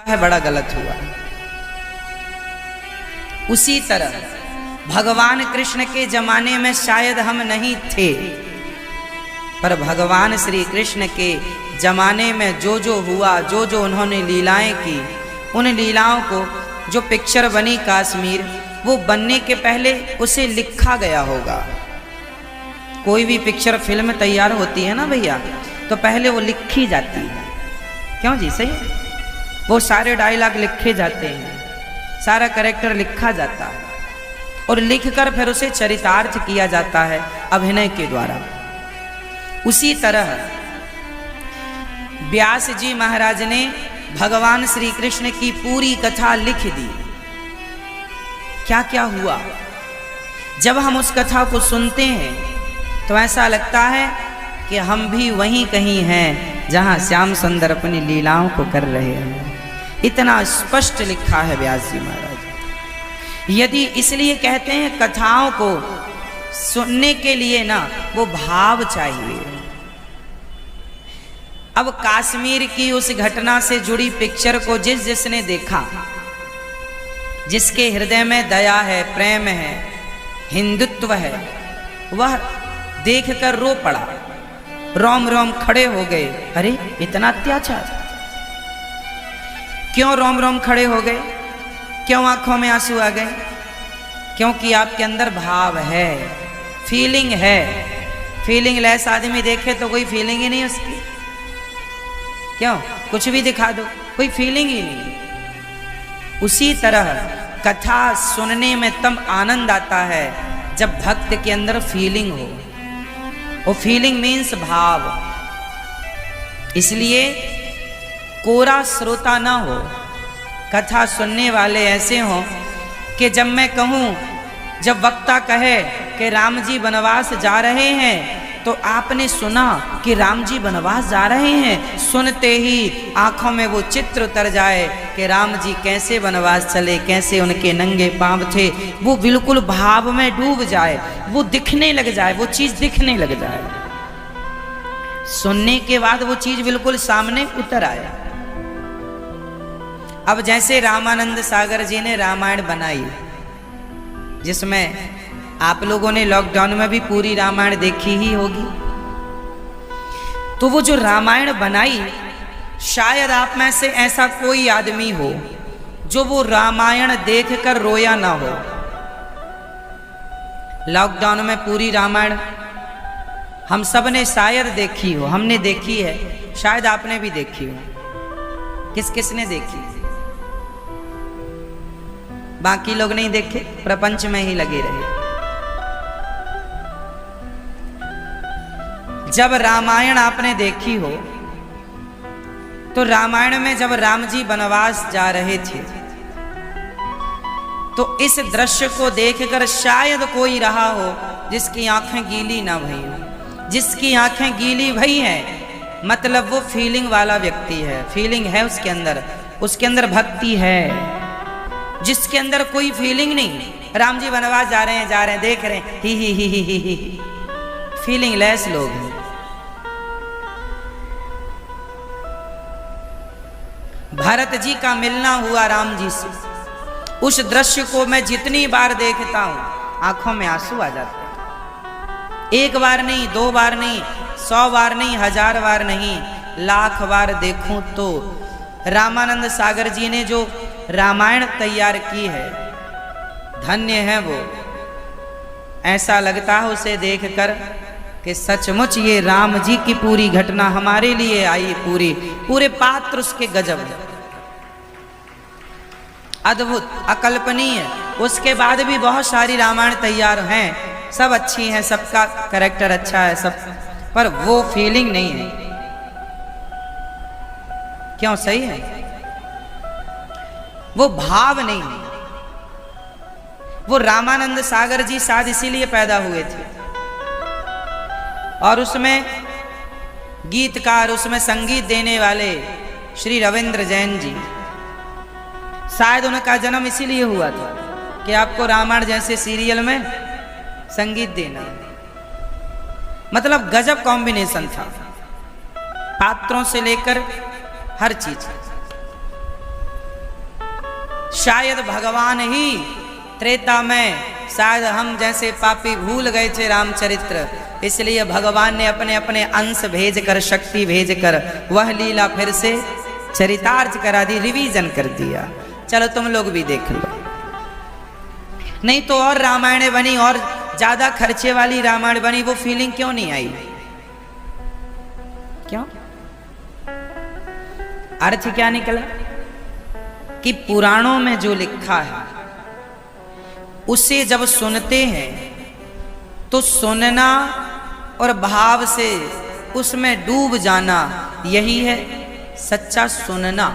है बड़ा गलत हुआ। उसी तरह भगवान कृष्ण के जमाने में शायद हम नहीं थे, पर भगवान श्री कृष्ण के जमाने में जो जो हुआ, जो जो उन्होंने लीलाएं की, उन लीलाओं को जो पिक्चर बनी कश्मीर, वो बनने के पहले उसे लिखा गया होगा। कोई भी पिक्चर फिल्म तैयार होती है ना भैया, तो पहले वो लिखी जाती है। क्यों जी? सही, वो सारे डायलॉग लिखे जाते हैं, सारा कैरेक्टर लिखा जाता है और लिखकर फिर उसे चरितार्थ किया जाता है अभिनय के द्वारा। उसी तरह व्यास जी महाराज ने भगवान श्री कृष्ण की पूरी कथा लिख दी। क्या क्या हुआ, जब हम उस कथा को सुनते हैं तो ऐसा लगता है कि हम भी वहीं कहीं हैं जहां श्याम सुंदर अपनी लीलाओं को कर रहे हैं। इतना स्पष्ट लिखा है व्यास जी महाराज। यदि इसलिए कहते हैं कथाओं को सुनने के लिए ना वो भाव चाहिए। अब कश्मीर की उस घटना से जुड़ी पिक्चर को जिसने देखा, जिसके हृदय में दया है, प्रेम है, हिंदुत्व है, वह देखकर रो पड़ा, रोम रोम खड़े हो गए। अरे इतना अत्याचार! क्यों रोम रोम खड़े हो गए? क्यों आंखों में आंसू आ गए? क्योंकि आपके अंदर भाव है, फीलिंग है। फीलिंग लेस आदमी देखे तो कोई फीलिंग ही नहीं उसकी। क्यों? कुछ भी दिखा दो, कोई फीलिंग ही नहीं। उसी तरह कथा सुनने में तब आनंद आता है जब भक्त के अंदर फीलिंग हो। वो फीलिंग मीन्स भाव। इसलिए कोरा श्रोता ना हो, कथा सुनने वाले ऐसे हों कि जब मैं कहूँ, जब वक्ता कहे कि राम जी वनवास जा रहे हैं, तो आपने सुना कि राम जी वनवास जा रहे हैं, सुनते ही आंखों में वो चित्र उतर जाए कि राम जी कैसे वनवास चले, कैसे उनके नंगे पांव थे, वो बिल्कुल भाव में डूब जाए, वो दिखने लग जाए, वो चीज दिखने लग जाए। सुनने के बाद वो चीज बिल्कुल सामने उतर आए। अब जैसे रामानंद सागर जी ने रामायण बनाई, जिसमें आप लोगों ने लॉकडाउन में भी पूरी रामायण देखी ही होगी, तो वो जो रामायण बनाई, शायद आप में से ऐसा कोई आदमी हो जो वो रामायण देखकर रोया ना हो। लॉकडाउन में पूरी रामायण हम सब ने शायद देखी हो, हमने देखी है, शायद आपने भी देखी हो। किस किस ने देखी? बाकी लोग नहीं देखे, प्रपंच में ही लगे रहे। जब रामायण आपने देखी हो, तो रामायण में जब राम जी वनवास जा रहे थे, तो इस दृश्य को देखकर शायद कोई रहा हो जिसकी आंखें गीली ना भई हो। जिसकी आंखें गीली भई हैं, मतलब वो फीलिंग वाला व्यक्ति है, फीलिंग है उसके अंदर भक्ति है। जिसके अंदर कोई फीलिंग नहीं, राम जी वनवास जा रहे हैं, देख रहे हैं, ही फीलिंग लेस लोग हैं। भरत जी का मिलना हुआ राम जी से, उस दृश्य को मैं जितनी बार देखता हूं, आंखों में आंसू आ जाते हैं। एक बार नहीं, 2 बार नहीं, 100 बार नहीं, 1000 बार नहीं, लाख बार देखूं तो रामानंद सागर जी ने जो रामायण तैयार की है, धन्य है वो। ऐसा लगता है उसे देखकर कि सचमुच ये राम जी की पूरी घटना हमारे लिए आई, पूरे पात्र उसके गजब, अद्भुत, अकल्पनीय। उसके बाद भी बहुत सारी रामायण तैयार हैं, सब अच्छी हैं, सबका कैरेक्टर अच्छा है, सब, पर वो फीलिंग नहीं है। क्यों? सही है, वो भाव नहीं है। वो रामानंद सागर जी शायद इसीलिए पैदा हुए थे, और उसमें गीतकार, उसमें संगीत देने वाले श्री रविंद्र जैन जी, शायद उनका जन्म इसीलिए हुआ था कि आपको रामायण जैसे सीरियल में संगीत देना। मतलब गजब कॉम्बिनेशन था, पात्रों से लेकर हर चीज। शायद भगवान ही त्रेता में शायद हम जैसे पापी भूल गए थे रामचरित्र, इसलिए भगवान ने अपने अपने अंश भेजकर, शक्ति भेजकर वह लीला फिर से चरितार्थ करा दी, रिवीजन कर दिया। चलो तुम लोग भी देख लो। नहीं तो और रामायणें बनी, और ज्यादा खर्चे वाली रामायण बनी, वो फीलिंग क्यों नहीं आई? क्यों? अर्थ क्या निकला कि पुराणों में जो लिखा है उसे जब सुनते हैं तो सुनना और भाव से उसमें डूब जाना, यही है सच्चा सुनना।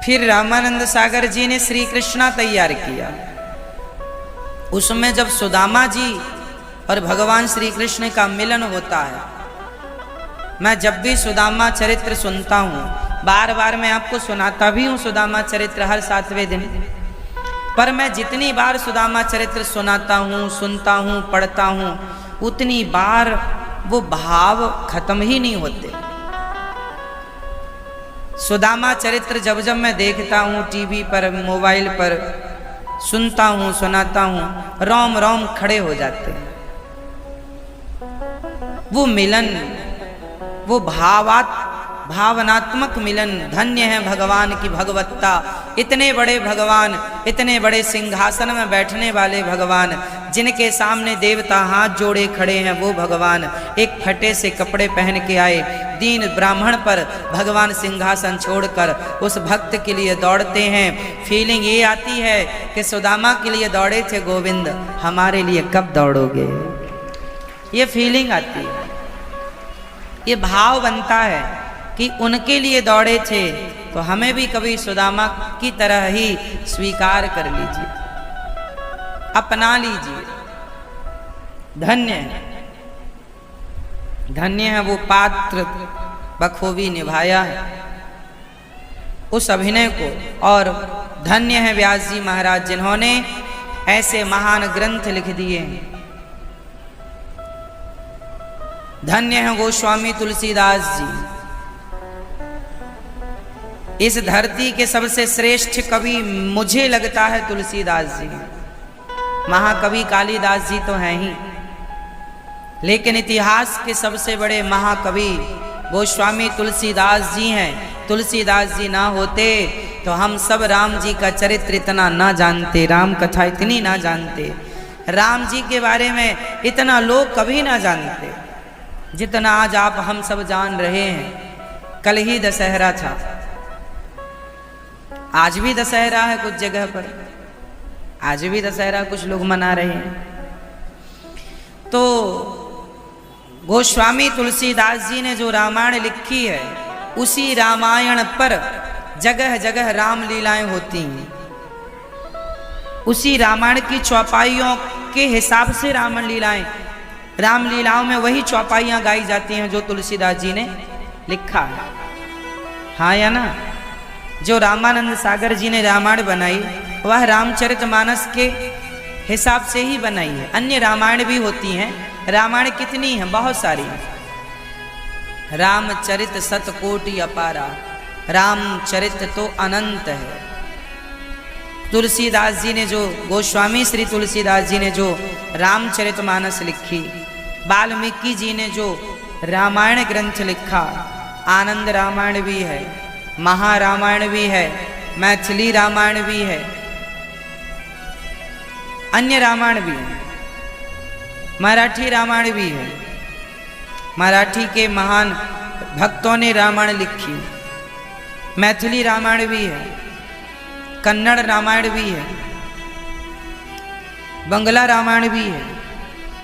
फिर रामानंद सागर जी ने श्री कृष्णा तैयार किया। उसमें जब सुदामा जी और भगवान श्री कृष्ण का मिलन होता है, मैं जब भी सुदामा चरित्र सुनता हूँ, बार बार मैं आपको सुनाता भी हूँ सुदामा चरित्र हर 7वें दिन, पर मैं जितनी बार सुदामा चरित्र सुनाता हूँ, सुनता हूँ, पढ़ता हूँ, उतनी बार वो भाव खत्म ही नहीं होते। सुदामा चरित्र जब जब मैं देखता हूँ टीवी पर, मोबाइल पर, सुनता हूँ, सुनाता हूँ, रोम रोम खड़े हो जाते हैं। वो मिलन, वो भावनात्मक मिलन, धन्य है भगवान की भगवत्ता। इतने बड़े भगवान, इतने बड़े सिंहासन में बैठने वाले भगवान, जिनके सामने देवता हाथ जोड़े खड़े हैं, वो भगवान एक फटे से कपड़े पहन के आए, दीन ब्राह्मण पर भगवान सिंहासन छोड़कर उस भक्त के लिए दौड़ते हैं। फीलिंग ये आती है कि सुदामा के लिए दौड़े थे गोविंद, हमारे लिए कब दौड़ोगे? ये फीलिंग आती है, ये भाव बनता है कि उनके लिए दौड़े थे तो हमें भी कभी सुदामा की तरह ही स्वीकार कर लीजिए, अपना लीजिए। धन्य है, धन्य है वो पात्र बखूबी निभाया है उस अभिनय को, और धन्य है व्यास जी महाराज जिन्होंने ऐसे महान ग्रंथ लिख दिए हैं। धन्य है गोस्वामी तुलसीदास जी, इस धरती के सबसे श्रेष्ठ कवि मुझे लगता है तुलसीदास जी। महाकवि कालिदास जी तो हैं ही, लेकिन इतिहास के सबसे बड़े महाकवि गोस्वामी तुलसीदास जी हैं। तुलसीदास जी ना होते तो हम सब राम जी का चरित्र इतना ना जानते, राम कथा इतनी ना जानते, राम जी के बारे में इतना लोग कभी ना जानते जितना आज आप हम सब जान रहे हैं। कल ही दशहरा था, आज भी दशहरा है कुछ जगह पर, आज भी दशहरा कुछ लोग मना रहे हैं। तो गोस्वामी तुलसीदास जी ने जो रामायण लिखी है, उसी रामायण पर जगह जगह राम लीलाएं होती हैं। उसी रामायण की चौपाइयों के हिसाब से राम लीलाओं में वही चौपाइयां गाई जाती हैं जो तुलसीदास जी ने लिखा है। हाँ या ना? जो रामानंद सागर जी ने रामायण बनाई वह रामचरितमानस के हिसाब से ही बनाई है। अन्य रामायण भी होती हैं, रामायण कितनी हैं? बहुत सारी। रामचरित सतकोटि अपारा, रामचरित तो अनंत है। तुलसीदास जी ने जो, गोस्वामी श्री तुलसीदास जी ने जो रामचरितमानस लिखी, वाल्मीकि जी ने जो रामायण ग्रंथ लिखा, आनंद रामायण भी है, महारामायण भी है, मैथिली रामायण भी है, अन्य रामायण भी है, मराठी रामायण भी है। मराठी के महान भक्तों ने रामायण लिखी, मैथिली रामायण भी है, कन्नड़ रामायण भी है, बंगला रामायण भी है,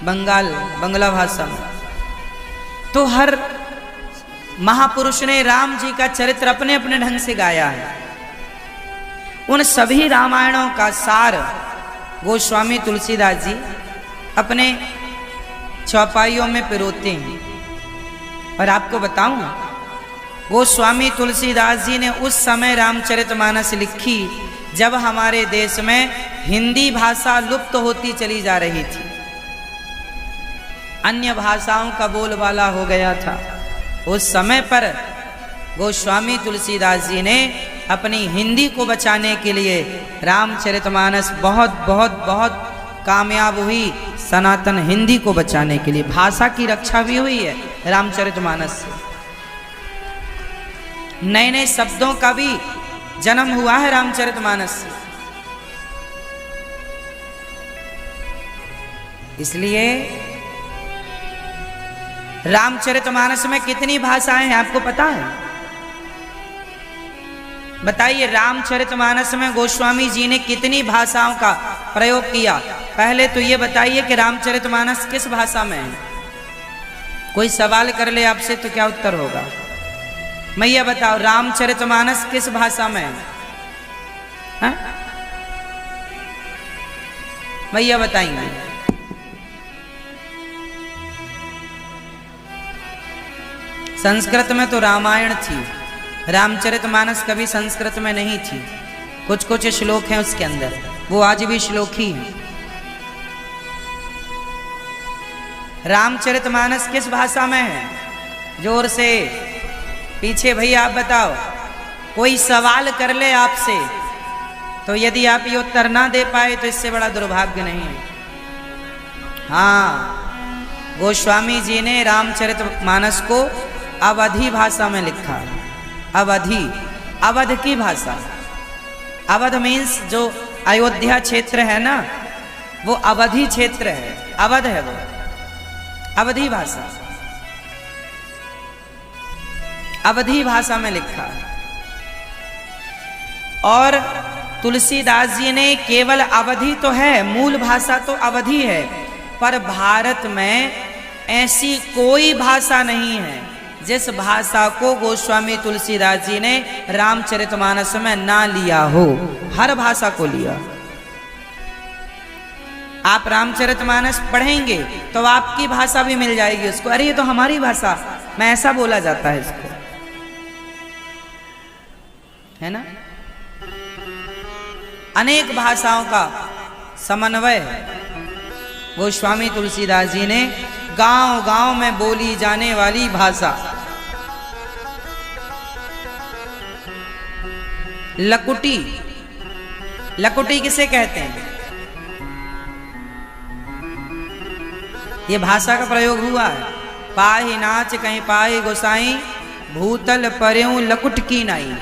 बंगला भाषा में। तो हर महापुरुष ने राम जी का चरित्र अपने अपने ढंग से गाया है। उन सभी रामायणों का सार गोस्वामी तुलसीदास जी अपने चौपाइयों में पिरोते हैं। और आपको बताऊं, गोस्वामी तुलसीदास जी ने उस समय रामचरितमानस लिखी जब हमारे देश में हिंदी भाषा लुप्त होती चली जा रही थी, अन्य भाषाओं का बोलबाला हो गया था। उस समय पर गोस्वामी तुलसीदास जी ने अपनी हिंदी को बचाने के लिए रामचरितमानस बहुत बहुत बहुत कामयाब हुई। सनातन हिंदी को बचाने के लिए भाषा की रक्षा भी हुई है रामचरितमानस से। नए नए शब्दों का भी जन्म हुआ है रामचरितमानस से। इसलिए रामचरितमानस में कितनी भाषाएं हैं आपको पता है? बताइए, रामचरितमानस में गोस्वामी जी ने कितनी भाषाओं का प्रयोग किया? पहले तो ये बताइए कि रामचरितमानस किस भाषा में है? कोई सवाल कर ले आपसे तो क्या उत्तर होगा? मैया बताओ, रामचरितमानस किस भाषा में है? मैया बताएंगे। संस्कृत में तो रामायण थी, रामचरितमानस कभी संस्कृत में नहीं थी। कुछ कुछ श्लोक हैं उसके अंदर, वो आज भी श्लोक ही हैं। रामचरितमानस किस भाषा में है? जोर से पीछे भैया आप बताओ। कोई सवाल कर ले आपसे तो यदि आप ये उत्तर ना दे पाए तो इससे बड़ा दुर्भाग्य नहीं है। हाँ, गोस्वामी जी ने रामचरितमानस को अवधी भाषा में लिखा। अवधी, अवध की भाषा। अवध मीन्स जो अयोध्या क्षेत्र है ना, वो अवधी क्षेत्र है, अवध है वो, अवधी भाषा। अवधी भाषा में लिखा। और तुलसीदास जी ने केवल अवधी तो है, मूल भाषा तो अवधी है, पर भारत में ऐसी कोई भाषा नहीं है जिस भाषा को गोस्वामी तुलसीदास जी ने रामचरितमानस में ना लिया हो। हर भाषा को लिया। आप रामचरितमानस पढ़ेंगे तो आपकी भाषा भी मिल जाएगी उसको। अरे ये तो हमारी भाषा में ऐसा बोला जाता है इसको, है ना? अनेक भाषाओं का समन्वय गोस्वामी तुलसीदास जी ने गांव गांव में बोली जाने वाली भाषा। लकुटी, लकुटी किसे कहते हैं? ये भाषा का प्रयोग हुआ है। पाही नाच कहीं पाही गोसाई, भूतल पर्यों लकुट की नाई।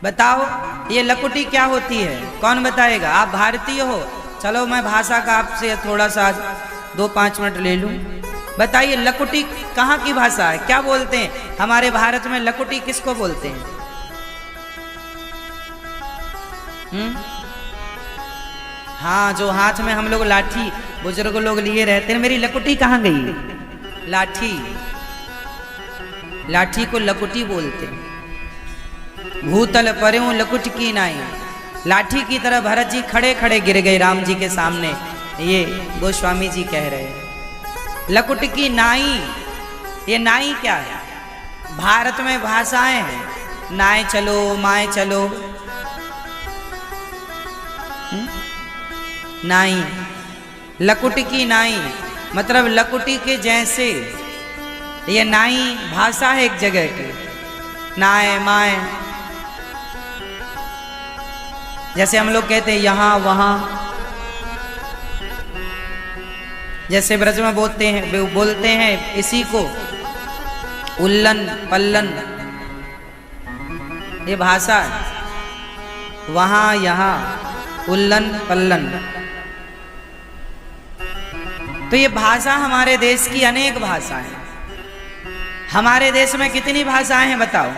बताओ ये लकुटी क्या होती है? कौन बताएगा? आप भारतीय हो, चलो मैं भाषा का आपसे थोड़ा सा 2-5 मिनट ले लूं। बताइए लकुटी कहाँ की भाषा है? क्या बोलते हैं हमारे भारत में? लकुटी किसको बोलते हैं? हाँ, जो हाथ में हम लोग लाठी बुजुर्ग लोग लिए रहते हैं। मेरी लकुटी कहाँ गई? लाठी, लाठी को लकुटी बोलते हैं। भूतल पर्यों लकुट की नाई। लाठी की तरह भरत जी खड़े खड़े गिर गए राम जी के सामने, ये गोस्वामी जी कह रहे हैं। लकुट की नाई, ये नाई क्या है? भारत में भाषाएं हैं, नाय चलो, माए चलो, नाई। लकुट की नाई मतलब लकुटी के जैसे। ये नाई भाषा है एक जगह की। नाय माए, जैसे हम लोग कहते हैं यहाँ वहाँ, जैसे ब्रज में बोलते हैं इसी को उल्लन पल्लन, ये भाषा है। वहाँ यहाँ, उल्लन पल्लन। तो ये भाषा हमारे देश की अनेक भाषाएं। हमारे देश में कितनी भाषाएं हैं बताओ?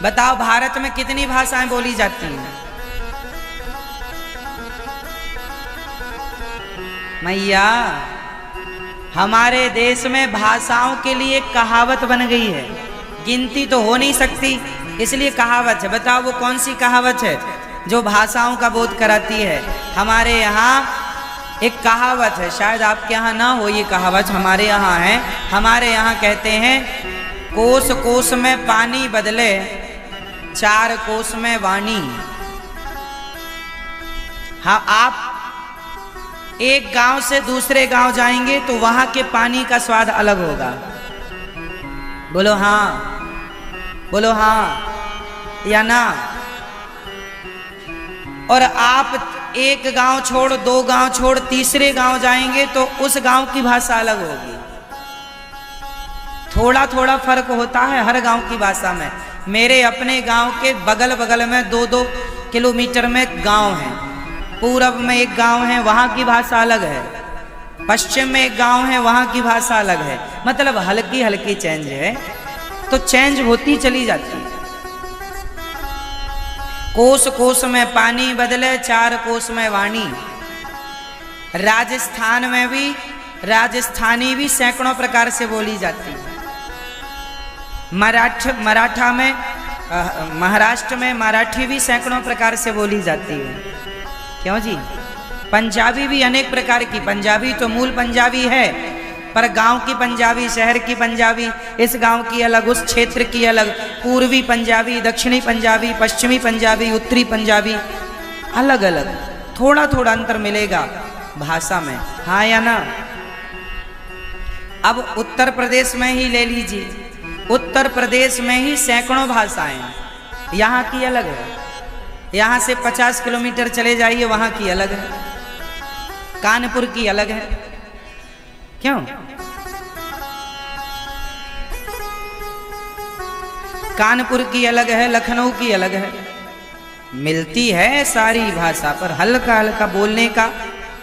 बताओ भारत में कितनी भाषाएं बोली जाती हैं? मैया, हमारे देश में भाषाओं के लिए कहावत बन गई है, गिनती तो हो नहीं सकती, इसलिए कहावत है। बताओ वो कौन सी कहावत है जो भाषाओं का बोध कराती है? हमारे यहाँ एक कहावत है, शायद आपके यहाँ ना हो ये कहावत, हमारे यहाँ है। हमारे यहाँ कहते हैं कोस कोस में पानी बदले, 4 कोस में वाणी। हाँ, आप एक गांव से दूसरे गांव जाएंगे तो वहां के पानी का स्वाद अलग होगा। बोलो हाँ, बोलो हाँ या ना। और आप एक गांव छोड़, दो गांव छोड़, तीसरे गांव जाएंगे तो उस गांव की भाषा अलग होगी। थोड़ा थोड़ा फर्क होता है हर गांव की भाषा में। मेरे अपने गांव के बगल बगल में 2-2 किलोमीटर में गांव हैं। पूरब में एक गांव है, वहां की भाषा अलग है। पश्चिम में एक गांव है, वहां की भाषा अलग है। मतलब हल्की हल्की चेंज है, तो चेंज होती चली जाती है। कोस कोस में पानी बदले, 4 कोस में वाणी। राजस्थान में भी राजस्थानी भी सैकड़ों प्रकार से बोली जाती है। मराठा में महाराष्ट्र में मराठी भी सैकड़ों प्रकार से बोली जाती है। क्यों जी? पंजाबी भी अनेक प्रकार की। पंजाबी तो मूल पंजाबी है, पर गांव की पंजाबी, शहर की पंजाबी, इस गांव की अलग, उस क्षेत्र की अलग। पूर्वी पंजाबी, दक्षिणी पंजाबी, पश्चिमी पंजाबी, उत्तरी पंजाबी, अलग अलग। थोड़ा थोड़ा अंतर मिलेगा भाषा में, हाँ या ना। अब उत्तर प्रदेश में ही ले लीजिए। उत्तर प्रदेश में ही सैकड़ों भाषाएं, यहाँ की अलग है। यहाँ से 50 किलोमीटर चले जाइए, वहाँ की अलग है। कानपुर की अलग है। क्यों? कानपुर की अलग है, लखनऊ की अलग है। मिलती है सारी भाषा, पर हल्का हल्का बोलने का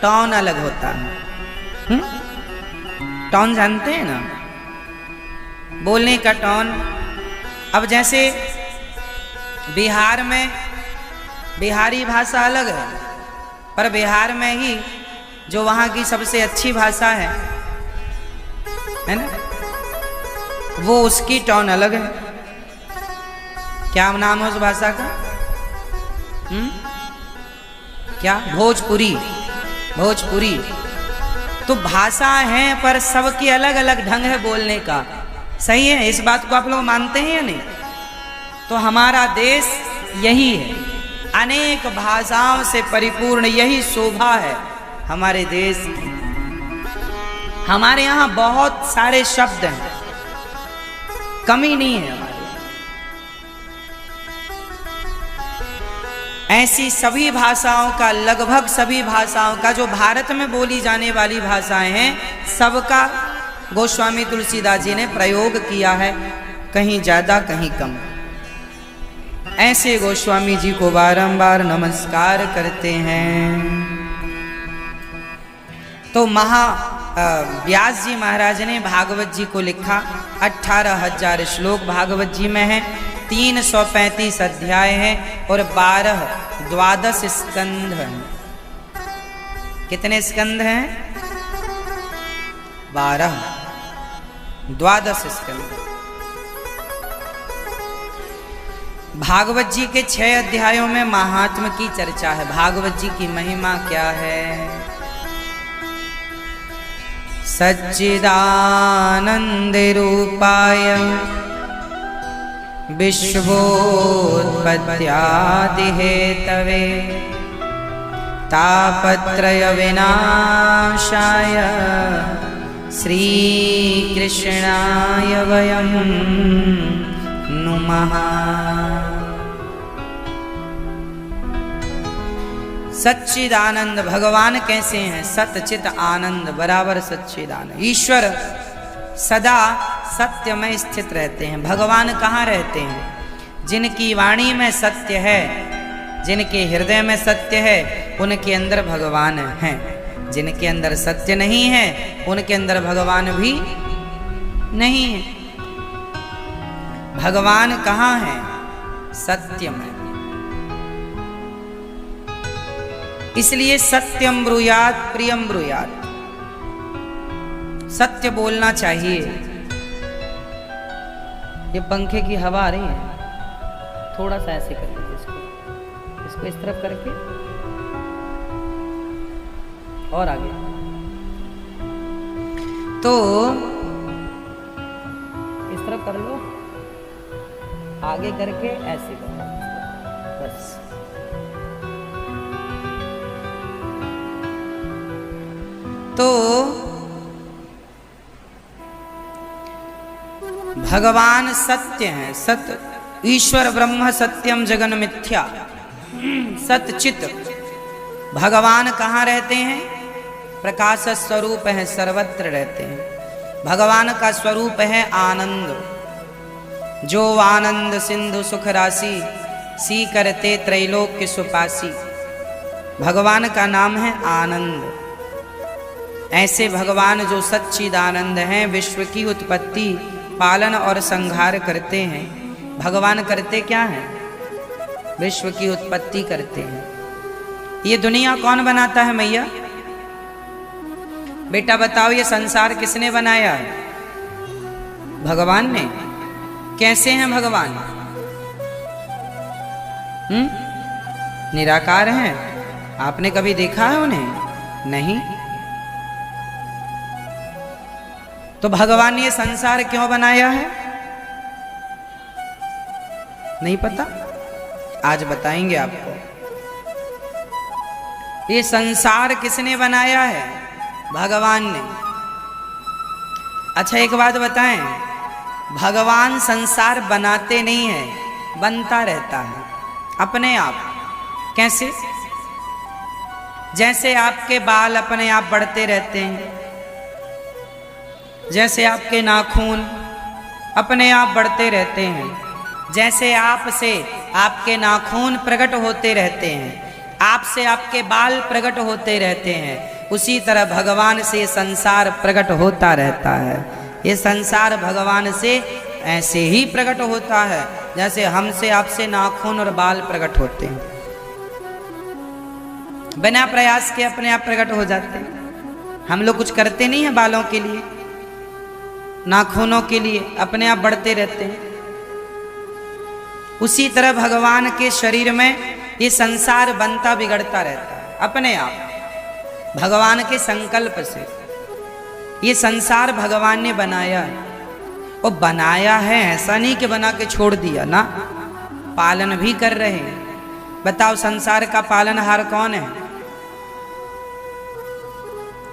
टोन अलग होता है। टोन जानते हैं ना, बोलने का टोन। अब जैसे बिहार में बिहारी भाषा अलग है, पर बिहार में ही जो वहाँ की सबसे अच्छी भाषा है ना, वो उसकी टोन अलग है। क्या नाम है उस भाषा का? क्या? भोजपुरी। भोजपुरी। तो भाषा है, पर सबकी अलग अलग ढंग है बोलने का। सही है? इस बात को आप लोग मानते हैं या नहीं? तो हमारा देश यही है, अनेक भाषाओं से परिपूर्ण। यही शोभा है हमारे देश की। हमारे यहाँ बहुत सारे शब्द हैं, कमी नहीं है हमारे। ऐसी सभी भाषाओं का, लगभग सभी भाषाओं का, जो भारत में बोली जाने वाली भाषाएं हैं, सबका गोस्वामी तुलसीदास जी ने प्रयोग किया है, कहीं ज्यादा कहीं कम। ऐसे गोस्वामी जी को बारंबार नमस्कार करते हैं। तो व्यास जी महाराज ने भागवत जी को लिखा। 18,000 श्लोक भागवत जी में है, 335 अध्याय हैं और 12 स्कंध हैं। कितने स्कंध हैं? 12 स्कंध। भागवत जी के 6 अध्यायों में महात्म की चर्चा है। भागवत जी की महिमा क्या है? सच्चिदानंद रूपाय विश्वोत्पत्त्यादि हेतवे तापत्रय विनाशाय श्रीकृष्णाय वयं नुमः। सच्चिदानंद भगवान कैसे हैं? सतचित आनंद, बराबर सच्चिदानंद। ईश्वर सदा सत्य में स्थित रहते हैं। भगवान कहाँ रहते हैं? जिनकी वाणी में सत्य है, जिनके हृदय में सत्य है, उनके अंदर भगवान हैं। जिनके अंदर सत्य नहीं है, उनके अंदर भगवान भी नहीं है। भगवान कहाँ है? सत्य में। इसलिए सत्यम ब्रूयात प्रियम ब्रूयात, सत्य बोलना चाहिए। ये पंखे की हवा आ रही है, थोड़ा सा ऐसे कर दीजिए इसको इस तरफ करके, और आगे। तो इस तरफ कर लो, आगे करके ऐसे करो बस। तो भगवान सत्य हैं, सत्य ईश्वर ब्रह्म सत्यम जगन मिथ्या, सतचित। भगवान कहाँ रहते हैं? प्रकाश स्वरूप है, सर्वत्र रहते हैं। भगवान का स्वरूप है आनंद। जो आनंद सिंधु सुख राशि, सी करते त्रैलोक्य सुपासी। भगवान का नाम है आनंद। ऐसे भगवान जो सच्चिदानंद हैं, विश्व की उत्पत्ति पालन और संहार करते हैं। भगवान करते क्या हैं? विश्व की उत्पत्ति करते हैं। ये दुनिया कौन बनाता है मैया? बेटा बताओ, ये संसार किसने बनाया है? भगवान ने। कैसे हैं भगवान? निराकार हैं। आपने कभी देखा है उन्हें? नहीं। तो भगवान ने ये संसार क्यों बनाया है? नहीं पता? आज बताएंगे आपको। ये संसार किसने बनाया है? भगवान ने। अच्छा एक बात बताएं, भगवान संसार बनाते नहीं है, बनता रहता है अपने आप। कैसे? जैसे आपके बाल अपने आप बढ़ते रहते हैं, जैसे आपके नाखून अपने आप बढ़ते रहते हैं, जैसे आपसे आपके नाखून प्रकट होते रहते हैं, आपसे आपके बाल प्रकट होते रहते हैं, उसी तरह भगवान से संसार प्रकट होता रहता है। ये संसार भगवान से ऐसे ही प्रकट होता है जैसे हमसे आपसे नाखून और बाल प्रकट होते हैं। बिना प्रयास के अपने आप प्रकट हो जाते हैं। हम लोग कुछ करते नहीं हैं बालों के लिए, नाखूनों के लिए, अपने आप बढ़ते रहते हैं। उसी तरह भगवान के शरीर में ये संसार बनता बिगड़ता रहता है अपने आप, भगवान के संकल्प से। ये संसार भगवान ने बनाया है। और बनाया है ऐसा नहीं कि बना के छोड़ दिया ना, पालन भी कर रहे हैं। बताओ संसार का पालनहार कौन है?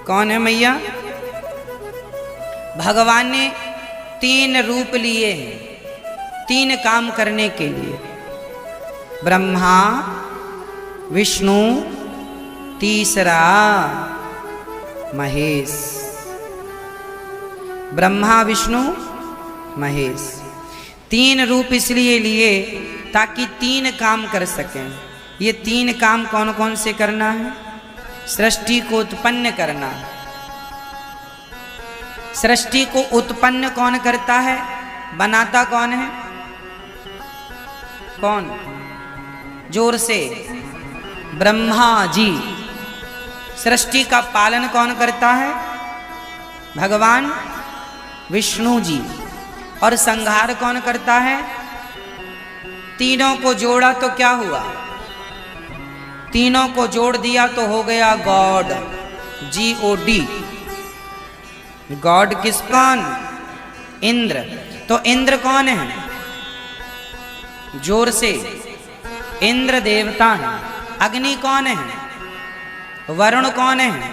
कौन है मैया? भगवान ने 3 रूप लिए हैं 3 काम करने के लिए। ब्रह्मा, विष्णु, तीसरा महेश। ब्रह्मा, विष्णु, महेश। 3 रूप इसलिए लिए ताकि 3 काम कर सकें। ये 3 काम कौन कौन से करना है? सृष्टि को उत्पन्न करना है। सृष्टि को उत्पन्न कौन करता है? बनाता कौन है? कौन? जोर से। ब्रह्मा जी। सृष्टि का पालन कौन करता है? भगवान विष्णु जी। और संहार कौन करता है? तीनों को जोड़ा तो क्या हुआ? तीनों को जोड़ दिया तो हो गया गॉड, GOD। गॉड किस कौन? इंद्र। तो इंद्र कौन है? जोर से। इंद्र देवता है। अग्नि कौन है? वरुण कौन है?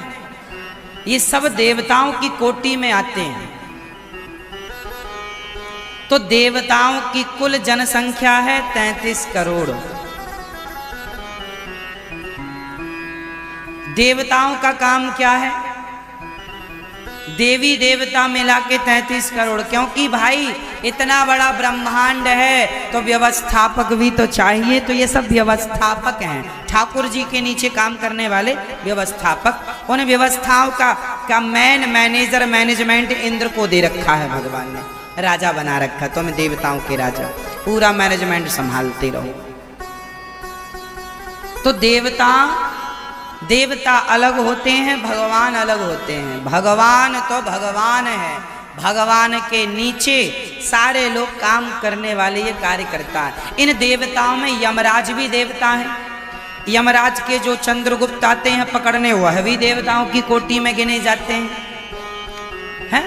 ये सब देवताओं की कोटि में आते हैं। तो देवताओं की कुल जनसंख्या है 33 करोड़। देवताओं का काम क्या है? देवी देवता मिला के 33 करोड़। क्योंकि भाई इतना बड़ा ब्रह्मांड है तो व्यवस्थापक भी तो चाहिए। तो ये सब व्यवस्थापक हैं, ठाकुर जी के नीचे काम करने वाले व्यवस्थापक। उन व्यवस्थाओं का मैनेजर मैनेजमेंट इंद्र को दे रखा है भगवान ने, राजा बना रखा। तुम देवताओं के राजा, पूरा मैनेजमेंट संभालते रहो। तो देवता अलग होते हैं, भगवान अलग होते हैं। भगवान तो भगवान है, भगवान के नीचे सारे लोग काम करने वाले ये कार्य करता है। इन देवताओं में यमराज भी देवता है। यमराज के जो चंद्रगुप्त आते हैं पकड़ने, वह भी देवताओं की कोटि में गिने जाते हैं।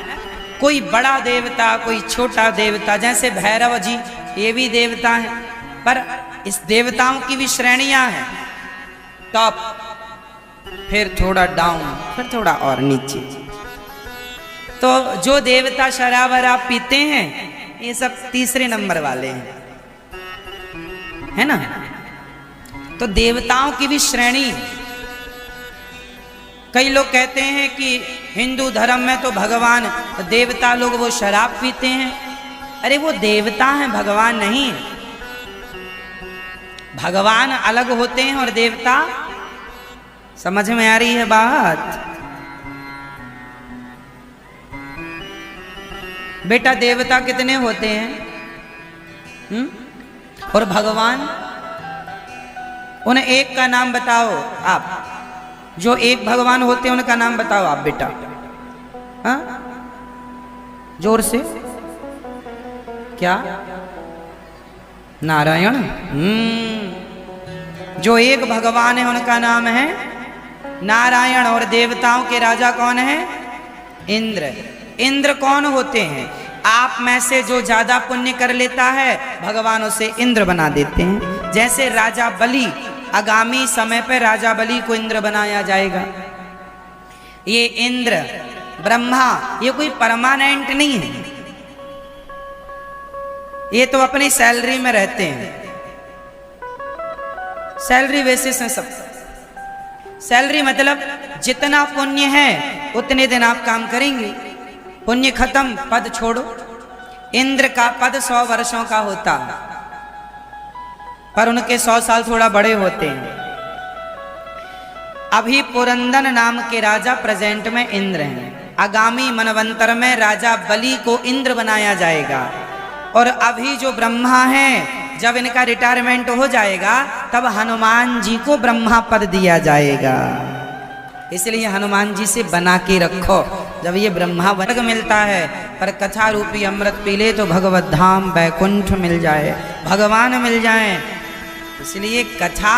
कोई बड़ा देवता, कोई छोटा देवता, जैसे भैरव जी ये भी देवता हैं। पर इस देवताओं की भी श्रेणियां हैं। टॉप फिर थोड़ा डाउन, फिर थोड़ा और नीचे। तो जो देवता शराब वराब पीते हैं ये सब तीसरे नंबर वाले हैं, है ना। तो देवताओं की भी श्रेणी। कई लोग कहते हैं कि हिंदू धर्म में तो भगवान देवता लोग वो शराब पीते हैं। अरे वो देवता हैं, भगवान नहीं है। भगवान अलग होते हैं और देवता, समझ में आ रही है बात? बेटा देवता कितने होते हैं? और भगवान, उन्हें एक का नाम बताओ आप। जो एक भगवान होते हैं उनका नाम बताओ आप बेटा। हाँ, जोर से। क्या? नारायण। जो एक भगवान है उनका नाम है नारायण। और देवताओं के राजा कौन है? इंद्र। इंद्र कौन होते हैं? आप में से जो ज्यादा पुण्य कर लेता है भगवान उसे इंद्र बना देते हैं। जैसे राजा बलि, आगामी समय पर राजा बलि को इंद्र बनाया जाएगा। ये इंद्र ब्रह्मा ये कोई परमानेंट नहीं है, ये तो अपनी सैलरी में रहते हैं। सैलरी बेसिस है सब। सैलरी मतलब जितना पुण्य है उतने दिन आप काम करेंगे, पुण्य खत्म, पद छोड़ो। इंद्र का पद 100 वर्षों का होता, पर उनके 100 साल थोड़ा बड़े होते हैं। अभी पुरंदन नाम के राजा प्रेजेंट में इंद्र हैं। आगामी मनवंतर में राजा बलि को इंद्र बनाया जाएगा। और अभी जो ब्रह्मा हैं, जब इनका रिटायरमेंट हो जाएगा तब हनुमान जी को ब्रह्मा पद दिया जाएगा। इसलिए हनुमान जी से बना के रखो। जब ये ब्रह्मा वर्ग मिलता है, पर कथा रूपी अमृत पी ले तो भगवत धाम बैकुंठ मिल जाए, भगवान मिल जाए। इसलिए कथा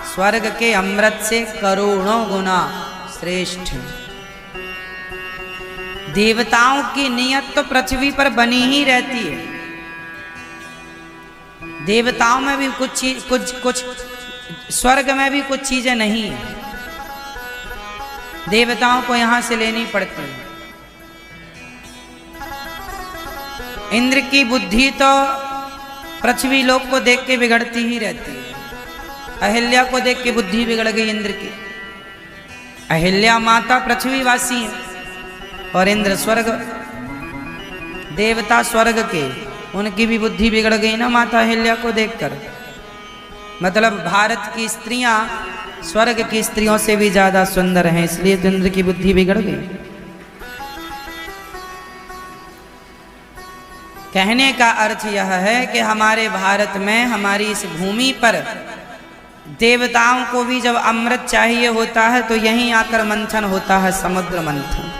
स्वर्ग के अमृत से करोड़ों गुना श्रेष्ठ है। देवताओं की नियत तो पृथ्वी पर बनी ही रहती है। देवताओं में भी कुछ स्वर्ग में भी कुछ चीजें नहीं है, देवताओं को यहां से लेनी पड़ती है। इंद्र की बुद्धि तो पृथ्वी लोक को देख के बिगड़ती ही रहती है। अहिल्या को देख के बुद्धि बिगड़ गई इंद्र की। अहिल्या माता पृथ्वीवासी है और इंद्र स्वर्ग, देवता स्वर्ग के, उनकी भी बुद्धि बिगड़ गई ना माता अहिल्या को देखकर। मतलब भारत की स्त्रियां स्वर्ग की स्त्रियों से भी ज्यादा सुंदर हैं, इसलिए तो इंद्र की बुद्धि बिगड़ गई। कहने का अर्थ यह है कि हमारे भारत में, हमारी इस भूमि पर देवताओं को भी जब अमृत चाहिए होता है तो यहीं आकर मंथन होता है, समुद्र मंथन।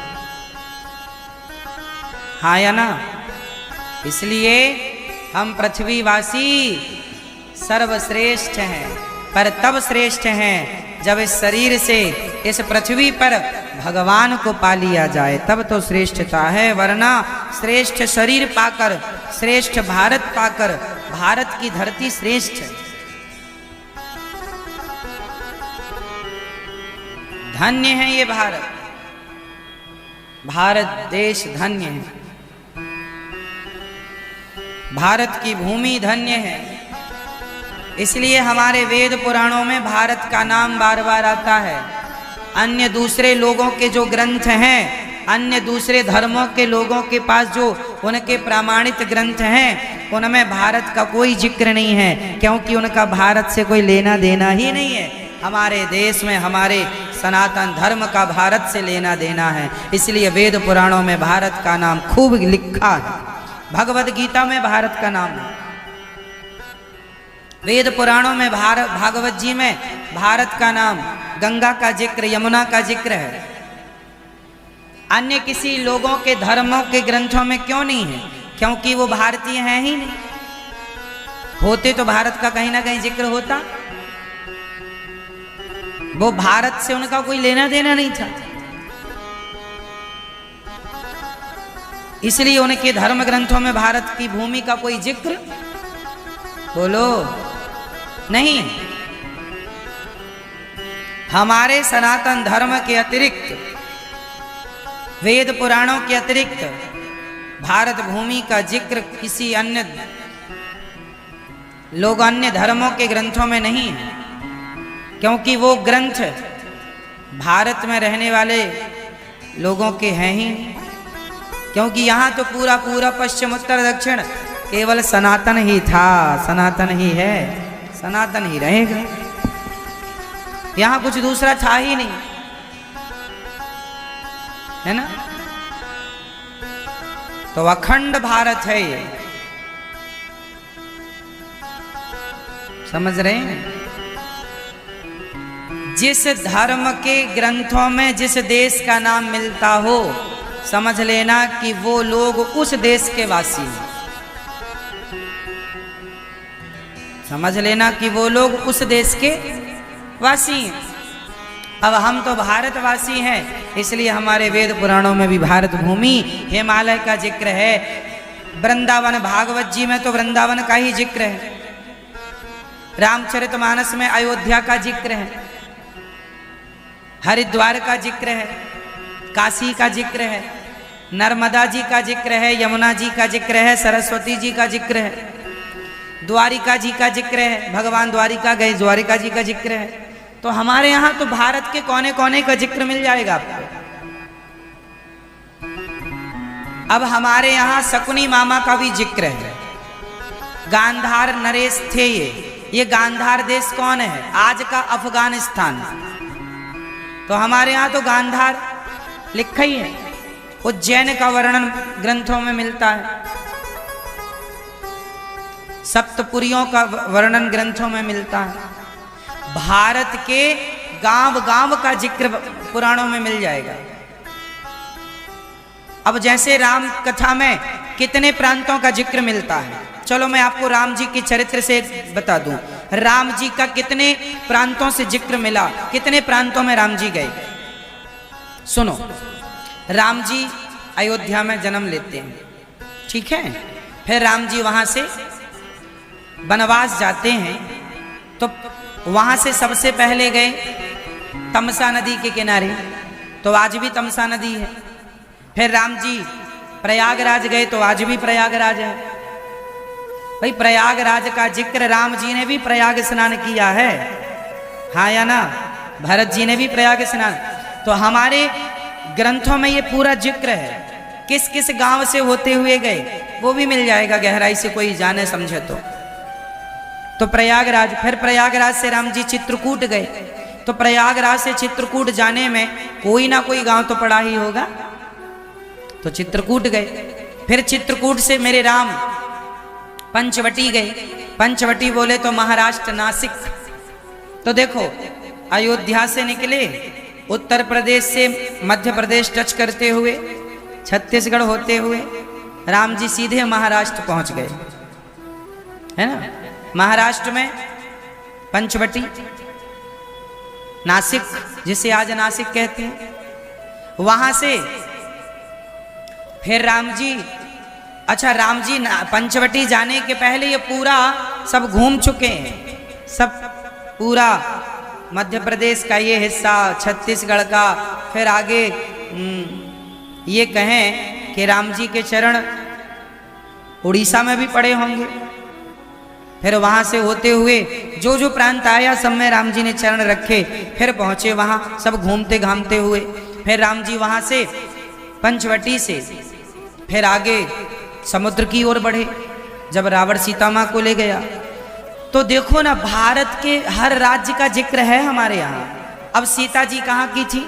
हाँ या ना? इसलिए हम पृथ्वीवासी सर्वश्रेष्ठ हैं, पर तब श्रेष्ठ हैं जब इस शरीर से इस पृथ्वी पर भगवान को पा लिया जाए, तब तो श्रेष्ठता है। वरना श्रेष्ठ शरीर पाकर, श्रेष्ठ भारत पाकर, भारत की धरती श्रेष्ठ है। धन्य है ये भारत, भारत देश धन्य है, भारत की भूमि धन्य है। इसलिए हमारे वेद पुराणों में भारत का नाम बार बार आता है। अन्य दूसरे लोगों के जो ग्रंथ हैं, अन्य दूसरे धर्मों के लोगों के पास जो उनके प्रमाणित ग्रंथ हैं, उनमें भारत का कोई जिक्र नहीं है, क्योंकि उनका भारत से कोई लेना देना ही नहीं है। हमारे देश में, हमारे सनातन धर्म का भारत से लेना देना है। इसलिए वेद पुराणों में भारत का नाम खूब लिखा है। भगवद गीता में भारत का नाम है, वेद पुराणों में भागवत जी में भारत का नाम, गंगा का जिक्र, यमुना का जिक्र है। अन्य किसी लोगों के धर्मों के ग्रंथों में क्यों नहीं है? क्योंकि वो भारतीय हैं ही नहीं। होते तो भारत का कहीं ना कहीं जिक्र होता। वो भारत से उनका कोई लेना देना नहीं था, इसलिए उनके धर्म ग्रंथों में भारत की भूमि का कोई जिक्र बोलो नहीं। हमारे सनातन धर्म के अतिरिक्त, वेद पुराणों के अतिरिक्त भारत भूमि का जिक्र किसी अन्य धर्मों के ग्रंथों में नहीं है, क्योंकि वो ग्रंथ भारत में रहने वाले लोगों के हैं ही, क्योंकि यहाँ तो पूरा पूरा पश्चिम उत्तर दक्षिण केवल सनातन ही था, सनातन ही है, सनातन ही रहेगा। यहाँ कुछ दूसरा था ही नहीं, है ना। तो अखंड भारत है ये, समझ रहे हैं। जिस धर्म के ग्रंथों में जिस देश का नाम मिलता हो, समझ लेना कि वो लोग उस देश के वासी हैं। समझ लेना कि वो लोग उस देश के वासी हैं। अब हम तो भारतवासी हैं, इसलिए हमारे वेद पुराणों में भी भारत भूमि, हिमालय का जिक्र है। वृंदावन भागवत जी में तो वृंदावन का ही जिक्र है। रामचरितमानस में अयोध्या का जिक्र है, हरिद्वार का जिक्र है, काशी का जिक्र है, नर्मदा जी का जिक्र है, यमुना जी का जिक्र है, सरस्वती जी का जिक्र है, द्वारिका जी का जिक्र है, भगवान द्वारिका गए, द्वारिका जी का जिक्र है। तो हमारे यहाँ तो भारत के कोने कोने का जिक्र मिल जाएगा आपको। अब हमारे यहाँ शकुनी मामा का भी जिक्र है। गांधार नरेश थे ये गांधार देश कौन है? आज का अफगानिस्तान। तो हमारे यहाँ तो गांधार लिखा ही है। उज्जैन का वर्णन ग्रंथों में मिलता है, सप्तपुरियों का वर्णन ग्रंथों में मिलता है। भारत के गांव गांव का जिक्र पुराणों में मिल जाएगा। अब जैसे राम कथा में कितने प्रांतों का जिक्र मिलता है, चलो मैं आपको राम जी के चरित्र से बता दूं। राम जी का कितने प्रांतों से जिक्र मिला, कितने प्रांतों में राम जी गए। सुनो, राम जी अयोध्या में जन्म लेते हैं, ठीक है। फिर राम जी वहां से वनवास जाते हैं, तो वहां से सबसे पहले गए तमसा नदी के किनारे, तो आज भी तमसा नदी है। फिर राम जी प्रयागराज गए, तो आज भी प्रयागराज है। भाई प्रयागराज का जिक्र राम जी ने भी प्रयाग स्नान किया है, हाँ या ना। भरत जी ने भी प्रयाग स्नान। तो हमारे ग्रंथों में ये पूरा जिक्र है, किस किस गांव से होते हुए गए वो भी मिल जाएगा गहराई से, कोई जाने समझे तो प्रयागराज। फिर प्रयागराज से राम जी चित्रकूट गए, तो प्रयागराज से चित्रकूट जाने में कोई ना कोई गांव तो पड़ा ही होगा, तो चित्रकूट गए। फिर चित्रकूट से मेरे राम पंचवटी गए। पंचवटी बोले तो महाराष्ट्र नासिक। तो देखो अयोध्या से निकले, उत्तर प्रदेश से मध्य प्रदेश टच करते हुए, छत्तीसगढ़ होते हुए राम जी सीधे महाराष्ट्र पहुंच गए, है ना। महाराष्ट्र में पंचवटी, नासिक जिसे आज नासिक कहते हैं, वहां से फिर राम जी, अच्छा राम जी पंचवटी जाने के पहले ये पूरा सब घूम चुके हैं, सब पूरा मध्य प्रदेश का ये हिस्सा, छत्तीसगढ़ का। फिर आगे ये कहें कि राम जी के चरण उड़ीसा में भी पड़े होंगे। फिर वहां से होते हुए जो जो प्रांत आया सब में राम जी ने चरण रखे। फिर पहुंचे वहां, सब घूमते घामते हुए। फिर राम जी वहां से पंचवटी से फिर आगे समुद्र की ओर बढ़े, जब रावण सीता मां को ले गया। तो देखो ना, भारत के हर राज्य का जिक्र है हमारे यहाँ। अब सीता जी कहाँ की थी?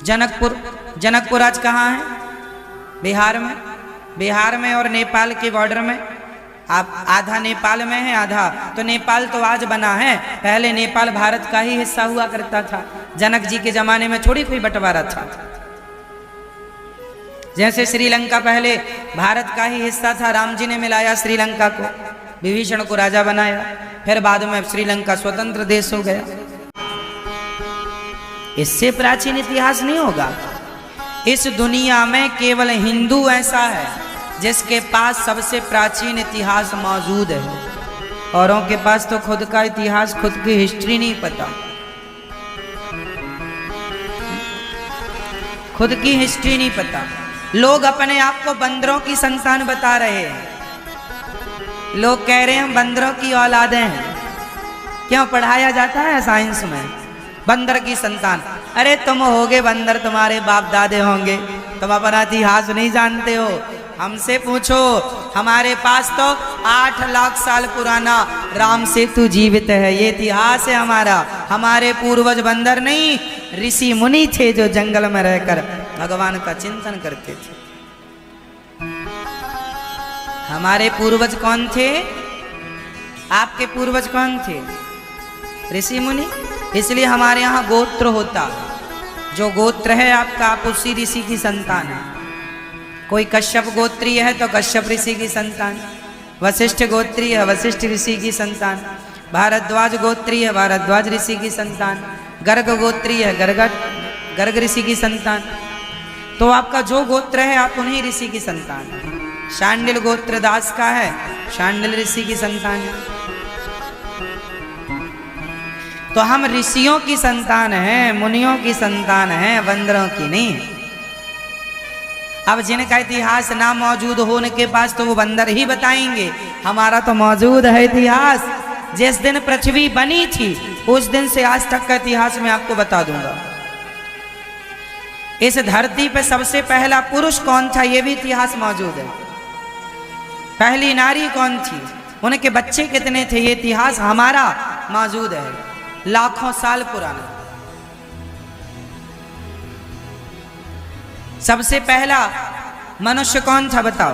जनकपुर। जनकपुर आज कहाँ है? बिहार में। बिहार में और नेपाल के बॉर्डर में। आप आधा नेपाल में है, आधा तो नेपाल तो आज बना है, पहले नेपाल भारत का ही हिस्सा हुआ करता था। जनक जी के जमाने में थोड़ी कोई बंटवारा था। जैसे श्रीलंका पहले भारत का ही हिस्सा था, राम जी ने मिलाया श्रीलंका को, विभीषण को राजा बनाया, फिर बाद में श्रीलंका स्वतंत्र देश हो गया। इससे प्राचीन इतिहास नहीं होगा। इस दुनिया में केवल हिंदू ऐसा है जिसके पास सबसे प्राचीन इतिहास मौजूद है। औरों के पास तो खुद का इतिहास, खुद की हिस्ट्री नहीं पता। खुद की हिस्ट्री नहीं पता। लोग अपने आप को बंदरों की संतान बता रहे हैं। लोग कह रहे हैं हम बंदरों की औलादें हैं। क्यों पढ़ाया जाता है साइंस में बंदर की संतान? अरे तुम होगे बंदर, तुम्हारे बाप दादे होंगे, तुम अपना इतिहास नहीं जानते हो। हमसे पूछो, हमारे पास तो 8 लाख साल पुराना राम सेतु जीवित है, ये इतिहास है हमारा। हमारे पूर्वज बंदर नहीं, ऋषि मुनि थे जो जंगल में रहकर भगवान का चिंतन करते थे। हमारे पूर्वज कौन थे? आपके पूर्वज कौन थे? ऋषि मुनि। इसलिए हमारे यहाँ गोत्र होता, जो गोत्र है आपका, आप उसी ऋषि की संतान है। कोई कश्यप गोत्रीय है तो कश्यप ऋषि की संतान, वशिष्ठ गोत्रीय है वशिष्ठ ऋषि की संतान, भारद्वाज गोत्रीय है भारद्वाज ऋषि की संतान, गर्ग गोत्रीय है गर्ग ऋषि की संतान। तो आपका जो गोत्र है आप उन्हीं ऋषि की संतान है। शांडिल गोत्र दास का है, शांडिल ऋषि की संतान है। तो हम ऋषियों की संतान हैं, मुनियों की संतान हैं, बंदरों की नहीं। अब जिनका इतिहास ना मौजूद हो उनके पास तो वो बंदर ही बताएंगे। हमारा तो मौजूद है इतिहास। जिस दिन पृथ्वी बनी थी उस दिन से आज तक का इतिहास मैं आपको बता दूंगा। इस धरती पे सबसे पहला पुरुष कौन था ये भी इतिहास मौजूद है। पहली नारी कौन थी, उनके बच्चे कितने थे, ये इतिहास हमारा मौजूद है, लाखों साल पुराना। सबसे पहला मनुष्य कौन था बताओ,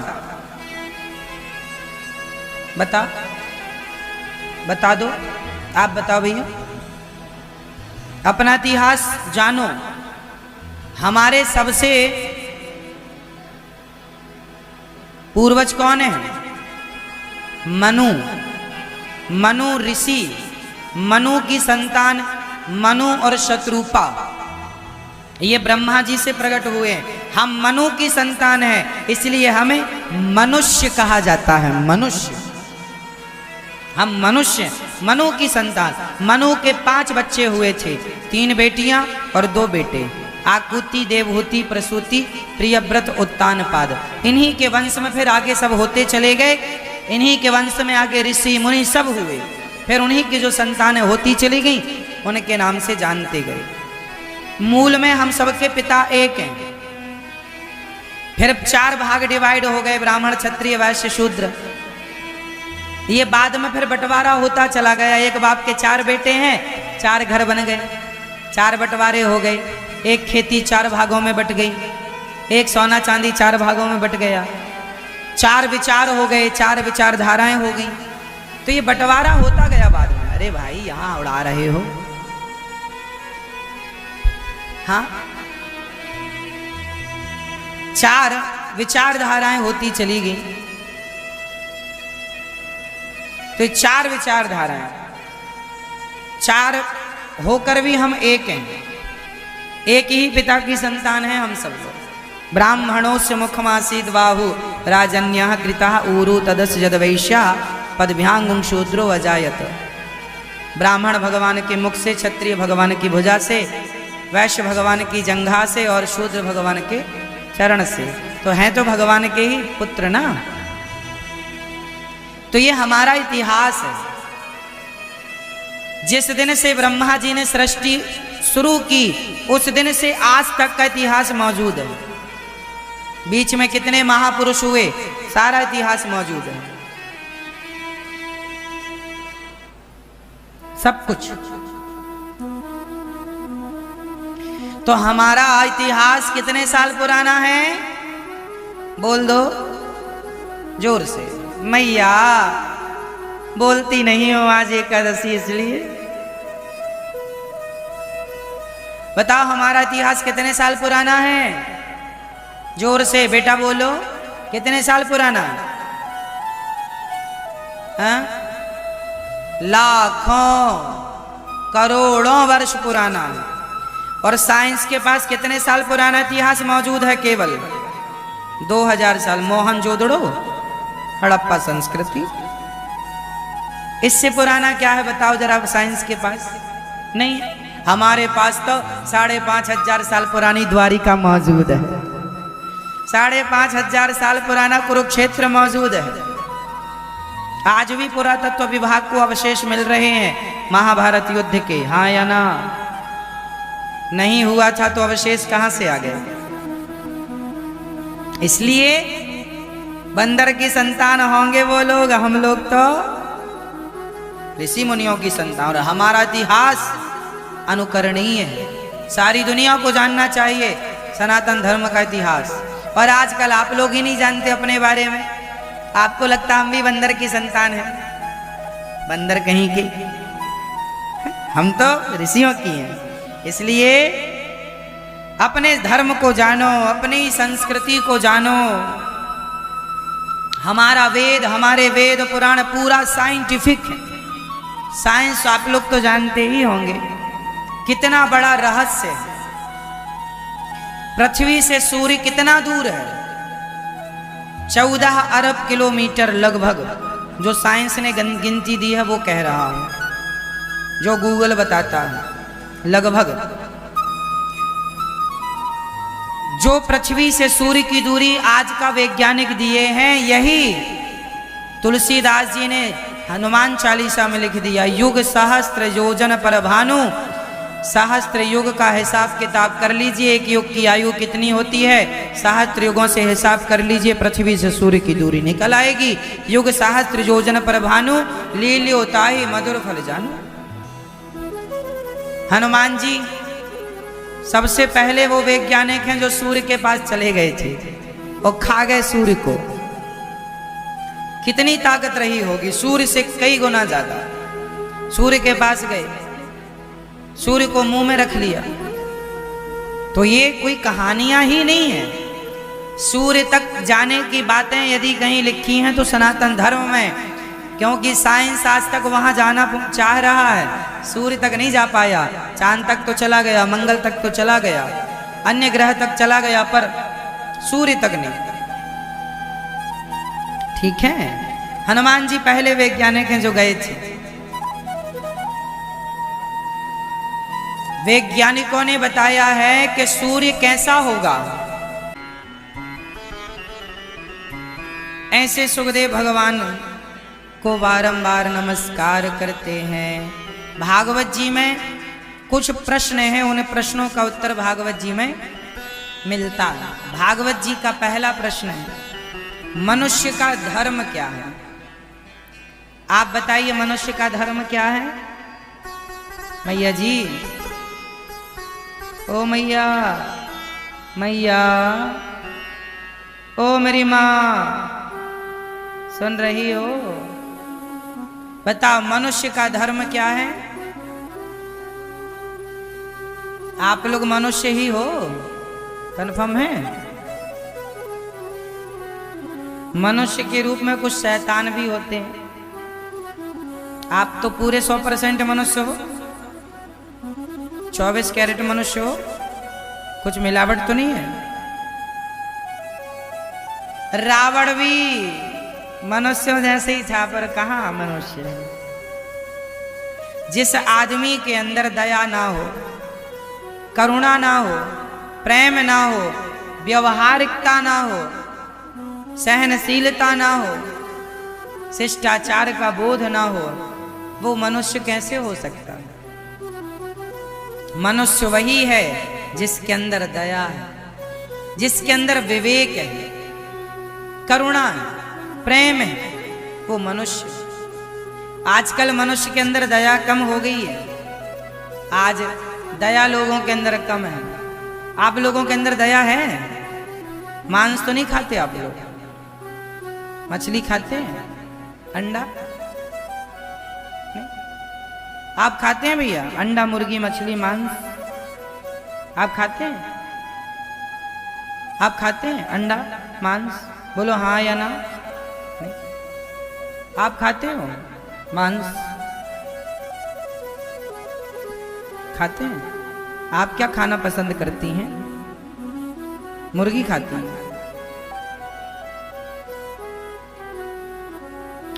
बता दो, आप बताओ भैया, अपना इतिहास जानो। हमारे सबसे पूर्वज कौन है? मनु ऋषि, मनु की संतान मनु और शत्रुपा, ये ब्रह्मा जी से प्रकट हुए हैं। हम मनु की संतान हैं, इसलिए हमें मनुष्य कहा जाता है। मनुष्य, हम मनुष्य, मनु की संतान। मनु के 5 बच्चे हुए थे, 3 बेटियां और 2 बेटे, आकुति, देवहूति, प्रसूति, प्रियव्रत, उत्तानपाद। इन्हीं के वंश में फिर आगे सब होते चले गए। इन्हीं के वंश में आगे ऋषि मुनि सब हुए, फिर उन्हीं की जो संतानें होती चली गई उनके नाम से जानते गए। मूल में हम सबके पिता एक हैं, फिर 4 भाग डिवाइड हो गए, ब्राह्मण, क्षत्रिय, वैश्य, शूद्र। ये बाद में फिर बंटवारा होता चला गया। एक बाप के 4 बेटे हैं, 4 घर बन गए, 4 बंटवारे हो गए। एक खेती 4 भागों में बट गई, एक सोना चांदी 4 भागों में बट गया, 4 विचार हो गए, 4 विचारधाराएं हो गई। तो ये बंटवारा होता गया बाद में। अरे भाई यहां उड़ा रहे हो, हाँ, 4 विचारधाराएं होती चली गई। तो 4 विचारधाराएं, 4 होकर भी हम एक हैं, एक ही पिता की संतान है हम सब लोग। ब्राह्मणों से मुखमासीद बाहु राजन्यः कृतः ऊरु तदस जदवैश्या पदभ्यांगुं शूद्रो अजायत। ब्राह्मण भगवान के मुख से, क्षत्रिय भगवान की भुजा से, वैश्य भगवान की जंघा से और शूद्र भगवान के चरण से। तो हैं तो भगवान के ही पुत्र ना। तो ये हमारा इतिहास है। जिस दिन से ब्रह्मा जी ने सृष्टि शुरू की उस दिन से आज तक का इतिहास मौजूद है। बीच में कितने महापुरुष हुए सारा इतिहास मौजूद है, सब कुछ। तो हमारा इतिहास कितने साल पुराना है बोल दो जोर से। मैया बोलती नहीं हो आज एकादशी इसलिए। बताओ हमारा इतिहास कितने साल पुराना है, जोर से बेटा बोलो, कितने साल पुराना? हाँ? लाखों करोड़ों वर्ष पुराना। और साइंस के पास कितने साल पुराना इतिहास मौजूद है? केवल 2000 साल। मोहनजोदड़ो, हड़प्पा संस्कृति, इससे पुराना क्या है बताओ जरा साइंस के पास? नहीं। हमारे पास तो 5,500 साल पुरानी द्वारिका मौजूद है, 5,500 साल पुराना कुरुक्षेत्र मौजूद है। आज भी पुरातत्व विभाग को अवशेष मिल रहे हैं महाभारत युद्ध के, हाँ या ना? नहीं हुआ था तो अवशेष कहां से आ गए? इसलिए बंदर की संतान होंगे वो लोग, हम लोग तो ऋषि मुनियों की संतान। और हमारा इतिहास अनुकरणीय है, सारी दुनिया को जानना चाहिए सनातन धर्म का इतिहास। और आजकल आप लोग ही नहीं जानते अपने बारे में, आपको लगता हम भी बंदर की संतान है। बंदर कहीं के, हम तो ऋषियों की हैं। इसलिए अपने धर्म को जानो, अपनी संस्कृति को जानो। हमारे वेद पुराण पूरा साइंटिफिक है। साइंस आप लोग तो जानते ही होंगे कितना बड़ा रहस्य है। पृथ्वी से सूर्य कितना दूर है? 14 अरब किलोमीटर लगभग, जो साइंस ने गिनती दी है वो कह रहा हूं, जो गूगल बताता है। लगभग जो पृथ्वी से सूर्य की दूरी आज का वैज्ञानिक दिए हैं, यही तुलसीदास जी ने हनुमान चालीसा में लिख दिया। युग सहस्त्र योजन पर भानु, सहस्त्र युग का हिसाब किताब कर लीजिए, एक युग की आयु कितनी होती है, सहस्त्र युगों से हिसाब कर लीजिए, पृथ्वी से सूर्य की दूरी निकल आएगी। युग सहस्त्र योजन पर भानु, लील्यो ताहि मधुर फल जानू। हनुमान जी सबसे पहले वो वैज्ञानिक हैं जो सूर्य के पास चले गए थे और खा गए सूर्य को। कितनी ताकत रही होगी, सूर्य से कई गुना ज्यादा। सूर्य के पास गए, सूर्य को मुंह में रख लिया। तो ये कोई कहानियां ही नहीं है। सूर्य तक जाने की बातें यदि कहीं लिखी हैं तो सनातन धर्म में, क्योंकि साइंस आज तक वहां जाना चाह रहा है, सूर्य तक नहीं जा पाया। चांद तक तो चला गया, मंगल तक तो चला गया, अन्य ग्रह तक चला गया, पर सूर्य तक नहीं। ठीक है, हनुमान जी पहले वैज्ञानिक हैं जो गए थे। वैज्ञानिकों ने बताया है कि सूर्य कैसा होगा। ऐसे सुखदेव भगवान को बारंबार नमस्कार करते हैं। भागवत जी में कुछ प्रश्न हैं, उन प्रश्नों का उत्तर भागवत जी में मिलता है। भागवत जी का पहला प्रश्न है, मनुष्य का धर्म क्या है? आप बताइए, मनुष्य का धर्म क्या है? मैया जी, ओ मैया, मैया, ओ मेरी माँ, सुन रही हो? बताओ, मनुष्य का धर्म क्या है? आप लोग मनुष्य ही हो, कन्फर्म है? मनुष्य के रूप में कुछ शैतान भी होते हैं। आप तो पूरे 100% मनुष्य हो, 24 कैरेट मनुष्य हो, कुछ मिलावट तो नहीं है? रावण भी मनुष्यों जैसे ही था, पर कहाँ मनुष्य है? जिस आदमी के अंदर दया ना हो, करुणा ना हो, प्रेम ना हो, व्यवहारिकता ना हो, सहनशीलता ना हो, शिष्टाचार का बोध ना हो, वो मनुष्य कैसे हो सकता है? मनुष्य वही है जिसके अंदर दया है, जिसके अंदर विवेक है, करुणा है, प्रेम है, वो मनुष्य। आजकल मनुष्य के अंदर दया कम हो गई है। आज दया लोगों के अंदर कम है। आप लोगों के अंदर दया है? मांस तो नहीं खाते आप लोग? मछली खाते हैं? अंडा नहीं? आप खाते हैं भैया? अंडा, मुर्गी, मछली, मांस आप खाते हैं? आप खाते हैं अंडा, मांस? बोलो हाँ या ना। नहीं? आप खाते हो मांस? खाते हैं? आप क्या खाना पसंद करती हैं? मुर्गी खाती हैं?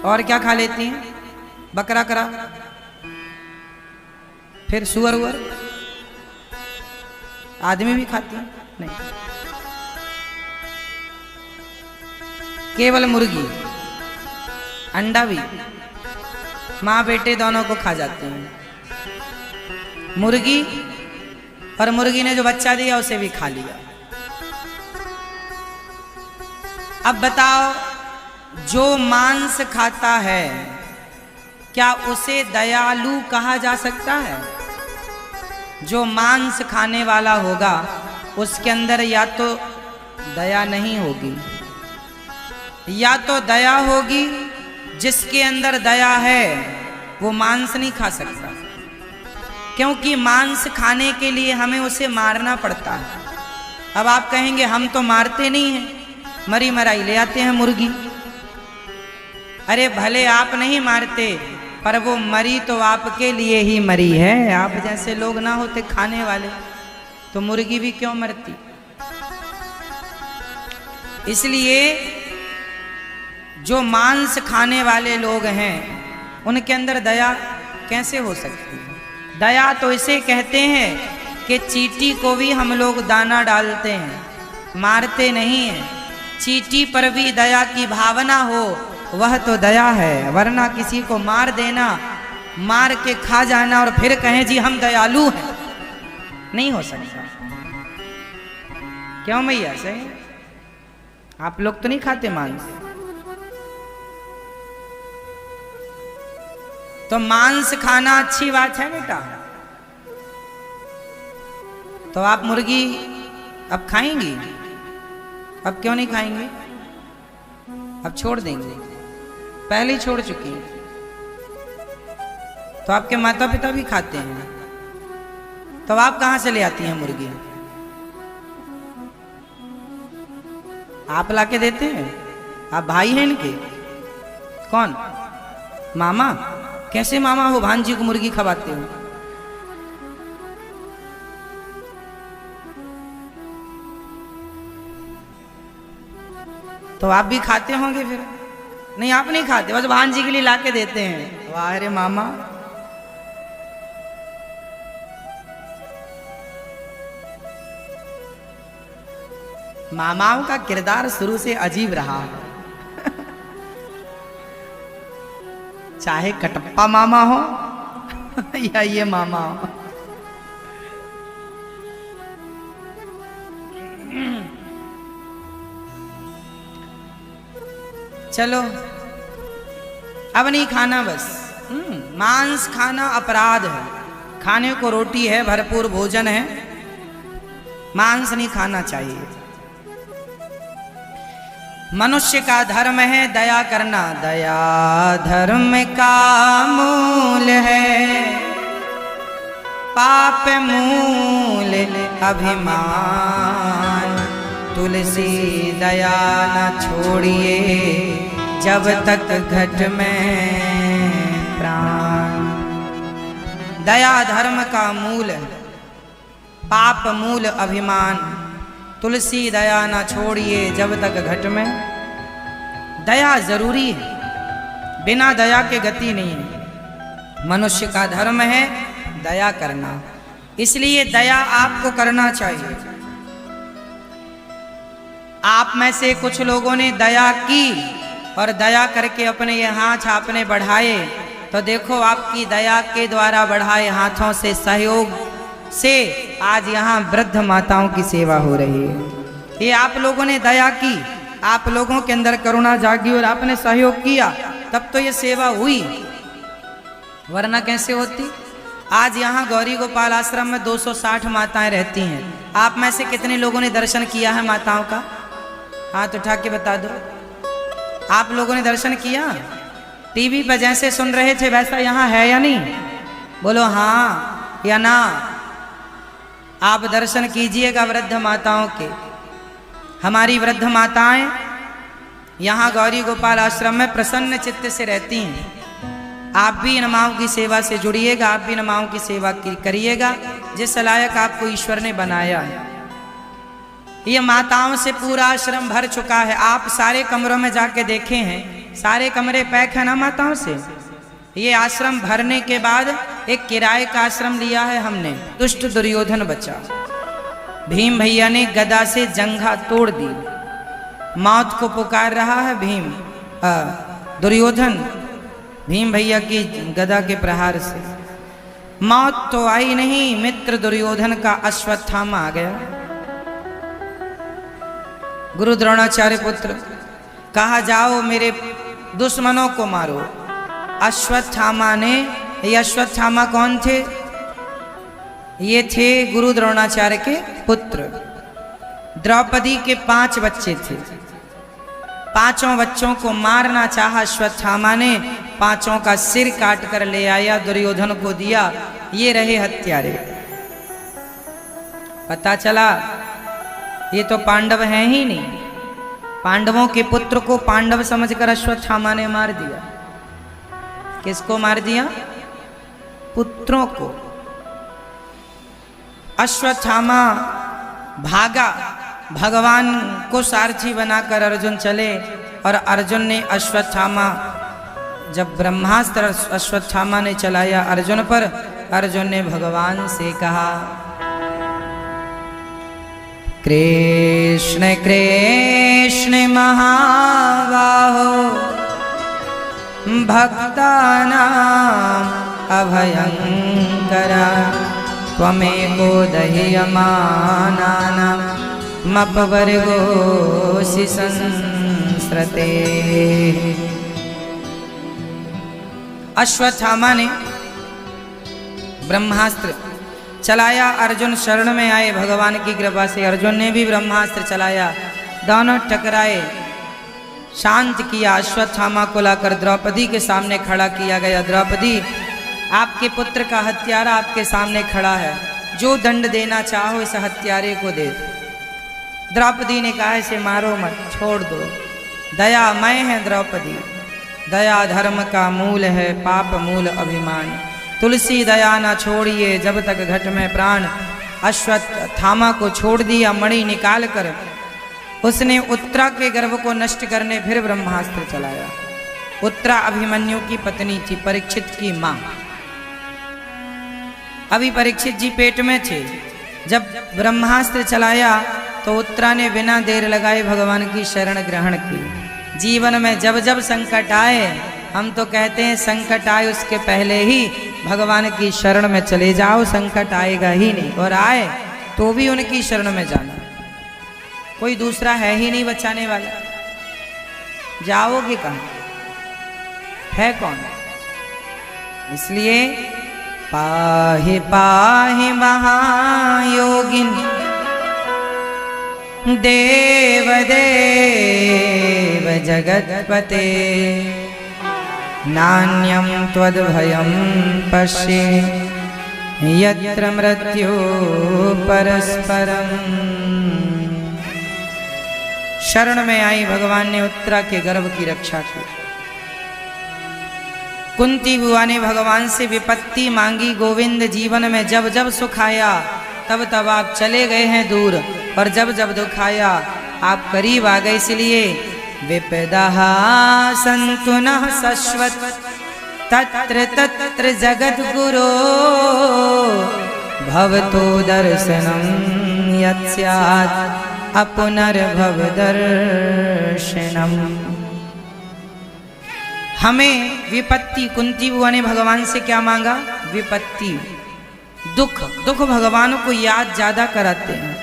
और क्या खा लेती हैं? बकरा करा, फिर सुअर उअर आदमी भी खाते हैं? नहीं, केवल मुर्गी। अंडा भी माँ बेटे दोनों को खा जाते हैं। मुर्गी, और मुर्गी ने जो बच्चा दिया उसे भी खा लिया। अब बताओ, जो मांस खाता है क्या उसे दयालु कहा जा सकता है? जो मांस खाने वाला होगा उसके अंदर या तो दया नहीं होगी, या तो दया होगी। जिसके अंदर दया है वो मांस नहीं खा सकता, क्योंकि मांस खाने के लिए हमें उसे मारना पड़ता है। अब आप कहेंगे हम तो मारते नहीं हैं, मरी मराई ले आते हैं मुर्गी। अरे भले आप नहीं मारते, पर वो मरी तो आपके लिए ही मरी है। आप जैसे लोग ना होते खाने वाले तो मुर्गी भी क्यों मरती। इसलिए जो मांस खाने वाले लोग हैं उनके अंदर दया कैसे हो सकती है? दया तो इसे कहते हैं कि चींटी को भी हम लोग दाना डालते हैं, मारते नहीं हैं। चींटी पर भी दया की भावना हो वह तो दया है, वरना किसी को मार देना, मार के खा जाना और फिर कहें जी हम दयालु हैं, नहीं हो सकता। क्यों भैया? सही, आप लोग तो नहीं खाते मांस? तो मांस खाना अच्छी बात है बेटा। तो आप मुर्गी अब खाएंगी? अब क्यों नहीं खाएंगे? अब छोड़ देंगे? पहले ही छोड़ चुकी हैं। तो आपके माता पिता भी खाते हैं, तो आप कहां से ले आती हैं मुर्गी? आप लाके देते हैं? आप भाई हैं इनके? कौन? मामा? कैसे मामा हो, भांजी को मुर्गी खवाते हो? तो आप भी खाते होंगे फिर? नहीं, आप नहीं खाते, बस भांजी के लिए लाके देते हैं। वाह रे मामा। मामाओं का किरदार शुरू से अजीब रहा है। चाहे कटप्पा मामा हो या ये मामा हो। चलो अब नहीं खाना, बस मांस खाना अपराध है। खाने को रोटी है, भरपूर भोजन है, मांस नहीं खाना चाहिए। मनुष्य का धर्म है दया करना, दया धर्म का मूल है, पाप मूल अभिमान। तुलसी दया न छोड़िए जब तक घट में प्राण। दया धर्म का मूल है, पाप मूल अभिमान। तुलसी दया ना छोड़िए जब तक घट में। दया जरूरी है, बिना दया के गति नहीं है। मनुष्य का धर्म है दया करना, इसलिए दया आपको करना चाहिए। आप में से कुछ लोगों ने दया की और दया करके अपने ये हाथ आपने बढ़ाए, तो देखो आपकी दया के द्वारा बढ़ाए हाथों से, सहयोग से आज यहाँ वृद्ध माताओं की सेवा हो रही है। ये आप लोगों ने दया की, आप लोगों के अंदर करुणा जागी और आपने सहयोग किया, तब तो ये सेवा हुई, वरना कैसे होती। आज यहाँ गौरी गोपाल आश्रम में 260 माताएं रहती हैं। आप में से कितने लोगों ने दर्शन किया है माताओं का? हाथ उठा के बता दो। आप लोगों ने दर्शन किया? टीवी पर जैसे सुन रहे थे वैसा यहाँ है या नहीं? बोलो हाँ या ना। आप दर्शन कीजिएगा वृद्ध माताओं के। हमारी वृद्ध माताएं यहाँ गौरी गोपाल आश्रम में प्रसन्न चित्त से रहती हैं। आप भी इन माओं की सेवा से जुड़िएगा, आप भी इन माओं की सेवा करिएगा जिस लायक आपको ईश्वर ने बनाया है। ये माताओं से पूरा आश्रम भर चुका है। आप सारे कमरों में जाके देखे हैं, सारे कमरे पैक है ना माताओं से। ये आश्रम भरने के बाद एक किराए का आश्रम लिया है हमने, दुष्ट दुर्योधन बचा। भीम भैया ने गदा से जंघा तोड़ दी। मौत को पुकार रहा है दुर्योधन भीम भैया की गदा के प्रहार से। मौत तो आई नहीं, मित्र दुर्योधन का अश्वत्थामा आ गया। गुरु द्रोणाचार्य पुत्र कहा जाओ मेरे दुश्मनों को मारो। अश्वत्थामा ने, ये अश्वत्थामा कौन थे? ये थे गुरु द्रोणाचार्य के पुत्र। द्रौपदी के 5 बच्चे थे। 5 बच्चों को मारना चाहा अश्वत्थामा ने, 5 का सिर काट कर ले आया, दुर्योधन को दिया। ये रहे हत्यारे। पता चला ये तो पांडव हैं ही नहीं। पांडवों के पुत्र को पांडव समझकर अश्वत्थामा ने मार दिया। किसको मार दिया? पुत्रों को। अश्वत्थामा भागा, भगवान को सारथी बनाकर अर्जुन चले, और अर्जुन ने अश्वत्थामा, जब ब्रह्मास्त्र अश्वत्थामा ने चलाया अर्जुन पर, अर्जुन ने भगवान से कहा कृष्ण कृष्ण महाबाहो भक्तानां अभयंकरा त्वमेको दह्यमानानां मपवर्गोऽसि संस्रते। अश्वत्थामा ने ब्रह्मास्त्र चलाया, अर्जुन शरण में आए। भगवान की कृपा से अर्जुन ने भी ब्रह्मास्त्र चलाया, दोनों टकराए। शांत किया। अश्वत्थामा को लाकर द्रौपदी के सामने खड़ा किया गया। द्रौपदी, आपके पुत्र का हत्यारा आपके सामने खड़ा है, जो दंड देना चाहो इस हत्यारे को दे। द्रौपदी ने कहा इसे मारो मत, छोड़ दो, दयामय है द्रौपदी। दया धर्म का मूल है, पाप मूल अभिमान। तुलसी दया न छोड़िए जब तक घट में प्राण। अश्वत्थामा को छोड़ दिया। मणि निकाल कर उसने उत्तरा के गर्भ को नष्ट करने फिर ब्रह्मास्त्र चलाया। उत्तरा अभिमन्यु की पत्नी थी, परीक्षित की मां। अभी परीक्षित जी पेट में थे। जब ब्रह्मास्त्र चलाया तो उत्तरा ने बिना देर लगाए भगवान की शरण ग्रहण की। जीवन में जब जब संकट आए, हम तो कहते हैं संकट आए उसके पहले ही भगवान की शरण में चले जाओ, संकट आएगा ही नहीं। और आए तो भी उनकी शरण में जाना, कोई दूसरा है ही नहीं बचाने वाला। जाओगे कहां? है कौन? इसलिए पाहि पाहि महायोगिन देव देव जगत्पते नान्यं त्वद्भयं पश्ये यत्र मृत्यो परस्परम। शरण में आई भगवान ने उत्तरा के गर्भ की रक्षा की। कुंती बुआ ने भगवान से विपत्ति मांगी। गोविंद, जीवन में जब जब सुख आया तब तब आप चले गए हैं दूर, और जब जब दुख आया आप करीब आ गए। इसलिए विपदा सन्तु नः शश्वत तत्र तत्र जगत गुरो भवतो दर्शनम यत् स्यात् अपुनर्भव दर्शनम। हमें विपत्ति, कुंती बुआ ने भगवान से क्या मांगा? विपत्ति, दुख। दुख भगवान को याद ज्यादा कराते हैं,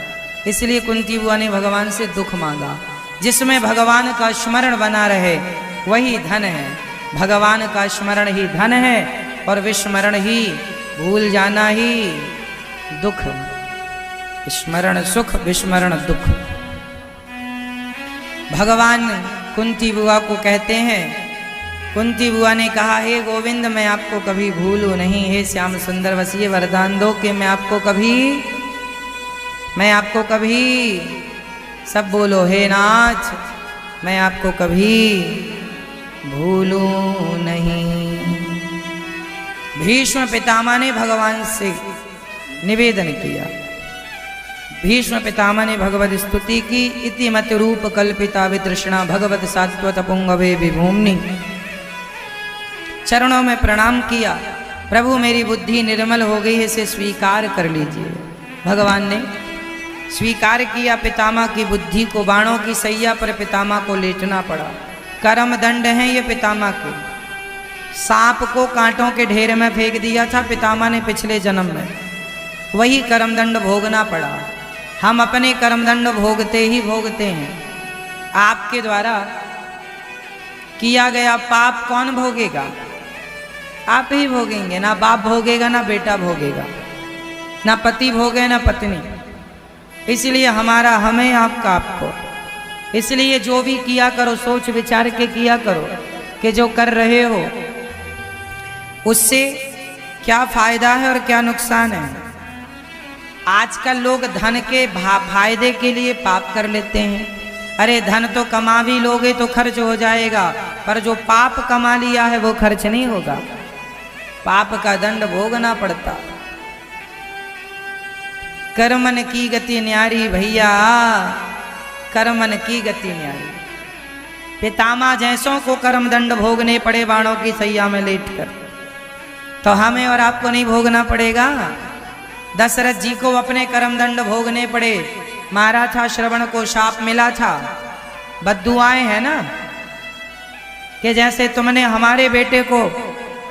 इसलिए कुंती बुआ ने भगवान से दुख मांगा। जिसमें भगवान का स्मरण बना रहे वही धन है। भगवान का स्मरण ही धन है, और विस्मरण ही, भूल जाना ही दुख। स्मरण सुख, विस्मरण दुख। भगवान कुंती बुआ को कहते हैं, कुंती बुआ ने कहा हे गोविंद, मैं आपको कभी भूलूं नहीं। हे श्याम सुंदर बस ये वरदान दो कि मैं आपको कभी सब बोलो हे नाथ, मैं आपको कभी भूलूं नहीं। भीष्म पितामह ने भगवान से निवेदन किया। भीष्म पितामह ने भगवत स्तुति की। इति मत रूप कल्पिता वितृष्णा भगवत सात्वत पुंगवे विभूम्नि। चरणों में प्रणाम किया। प्रभु मेरी बुद्धि निर्मल हो गई है, इसे स्वीकार कर लीजिए। भगवान ने स्वीकार किया पितामह की बुद्धि को, बाणों की सैया पर पितामह को लेटना पड़ा। कर्म दंड हैं ये पितामह के। सांप को कांटों के ढेर में फेंक दिया था पितामह ने पिछले जन्म में, वही कर्मदंड भोगना पड़ा। हम अपने कर्मदंड भोगते ही भोगते हैं। आपके द्वारा किया गया पाप कौन भोगेगा? आप ही भोगेंगे। ना बाप भोगेगा, ना बेटा भोगेगा, ना पति भोगे, ना पत्नी। इसलिए हमारा हमें, आपका आपको। इसलिए जो भी किया करो सोच विचार के किया करो कि जो कर रहे हो उससे क्या फायदा है और क्या नुकसान है। आजकल लोग धन के फायदे के लिए पाप कर लेते हैं। अरे धन तो कमा भी लोगे तो खर्च हो जाएगा, पर जो पाप कमा लिया है वो खर्च नहीं होगा। पाप का दंड भोगना पड़ता। कर्मन की गति न्यारी भैया, कर्मन की गति न्यारी। पितामह जैसों को कर्म दंड भोगने पड़े बाणों की सैया में लेटकर, तो हमें और आपको नहीं भोगना पड़ेगा? दशरथ जी को अपने कर्म दंड भोगने पड़े। मारा था श्रवण को, शाप मिला था, बद्दुआएं है ना, कि जैसे तुमने हमारे बेटे को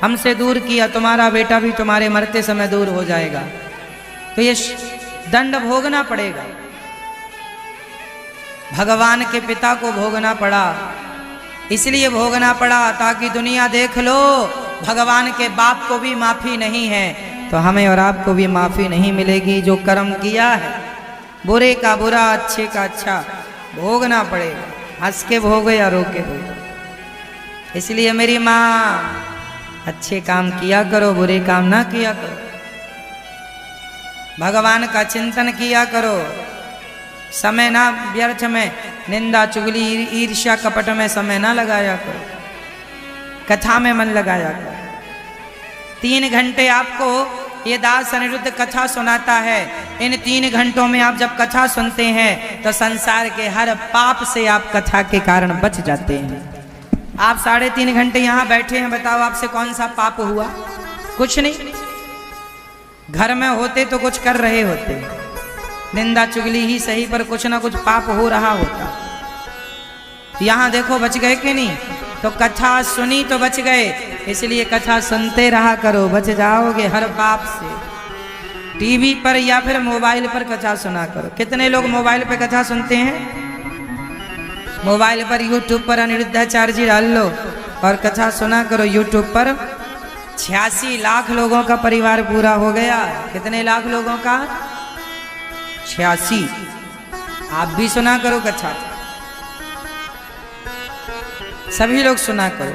हमसे दूर किया, तुम्हारा बेटा भी तुम्हारे मरते समय दूर हो जाएगा। तो ये दंड भोगना पड़ेगा। भगवान के पिता को भोगना पड़ा, इसलिए भोगना पड़ा ताकि दुनिया देख लो भगवान के बाप को भी माफी नहीं है, तो हमें और आपको भी माफी नहीं मिलेगी। जो कर्म किया है, बुरे का बुरा, अच्छे का अच्छा भोगना पड़ेगा। हंस के भोगो या रो के भोगो। इसलिए मेरी माँ, अच्छे काम किया करो, बुरे काम ना किया करो। भगवान का चिंतन किया करो। समय ना व्यर्थ में निंदा चुगली ईर्ष्या कपट में समय ना लगाया करो। कथा में मन लगाया करो। 3 घंटे आपको ये दास अनिरुद्ध कथा सुनाता है। इन 3 घंटों में आप जब कथा सुनते हैं तो संसार के हर पाप से आप कथा के कारण बच जाते हैं। आप 3.5 घंटे यहाँ बैठे हैं, बताओ आपसे कौन सा पाप हुआ? कुछ नहीं। घर में होते तो कुछ कर रहे होते, निंदा चुगली ही सही, पर कुछ ना कुछ पाप हो रहा होता। यहाँ देखो बच गए कि नहीं? तो कथा सुनी तो बच गए, इसलिए कथा सुनते रहा करो, बच जाओगे हर पाप से। टीवी पर या फिर मोबाइल पर कथा सुना करो। कितने लोग मोबाइल पर कथा सुनते हैं? मोबाइल पर यूट्यूब पर अनिरुद्धाचार्य जी डाल लो और कथा सुना करो। यूट्यूब पर 86 लाख लोगों का परिवार पूरा हो गया। कितने लाख लोगों का? 86। आप भी सुना करो कथा, सभी लोग सुना करो।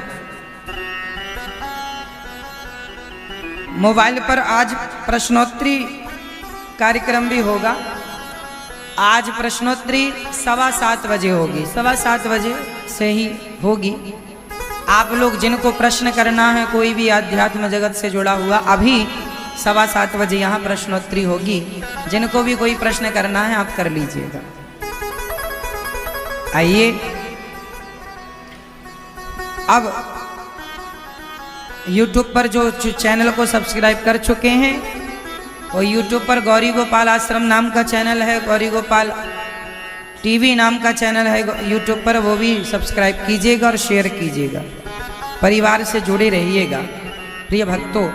मोबाइल पर आज प्रश्नोत्तरी कार्यक्रम भी होगा। आज प्रश्नोत्तरी 7:15 बजे होगी, 7:15 बजे से ही होगी। आप लोग जिनको प्रश्न करना है, कोई भी आध्यात्म जगत से जुड़ा हुआ, अभी 7:15 बजे यहाँ प्रश्नोत्तरी होगी। जिनको भी कोई प्रश्न करना है आप कर लीजिएगा। आइए अब YouTube पर जो चैनल को सब्सक्राइब कर चुके हैं, और YouTube पर गौरी गोपाल आश्रम नाम का चैनल है, गौरी गोपाल टीवी नाम का चैनल है YouTube पर, वो भी सब्सक्राइब कीजिएगा और शेयर कीजिएगा। परिवार से जुड़े रहिएगा। प्रिय भक्तों,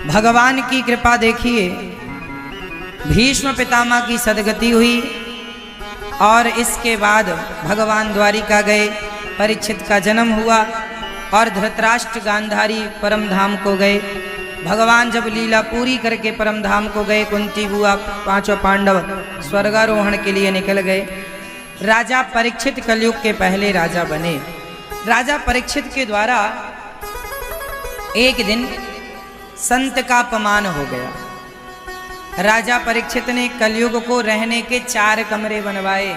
भगवान की कृपा देखिए, भीष्म पितामह की सदगति हुई और इसके बाद भगवान द्वारिका गए, परीक्षित का जन्म हुआ और धृतराष्ट्र गांधारी परम धाम को गए। भगवान जब लीला पूरी करके परम धाम को गए, कुंती बुआ 5 पांडव स्वर्गारोहण के लिए निकल गए। राजा परीक्षित कलयुग के पहले राजा बने। राजा परीक्षित के द्वारा एक दिन संत का अपमान हो गया। राजा परीक्षित ने कलयुग को रहने के 4 कमरे बनवाए।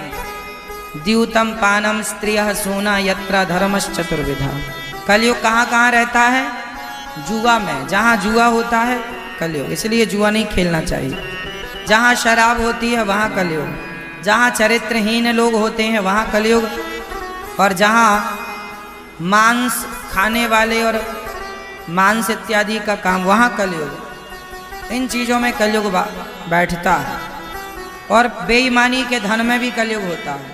द्यूतम पानम स्त्रियः सूना यत्र धर्मश्चतुर्विधा। कलयुग कहाँ कहाँ रहता है? जुआ में। जहाँ जुआ होता है कलयुग, इसलिए जुआ नहीं खेलना चाहिए। जहाँ शराब होती है वहाँ कलयुग, जहाँ चरित्रहीन लोग होते हैं वहाँ कलयुग, और जहाँ मांस खाने वाले और मांस इत्यादि का काम, वहाँ कलयुग। इन चीज़ों में कलयुग बैठता है और बेईमानी के धन में भी कलयुग होता है।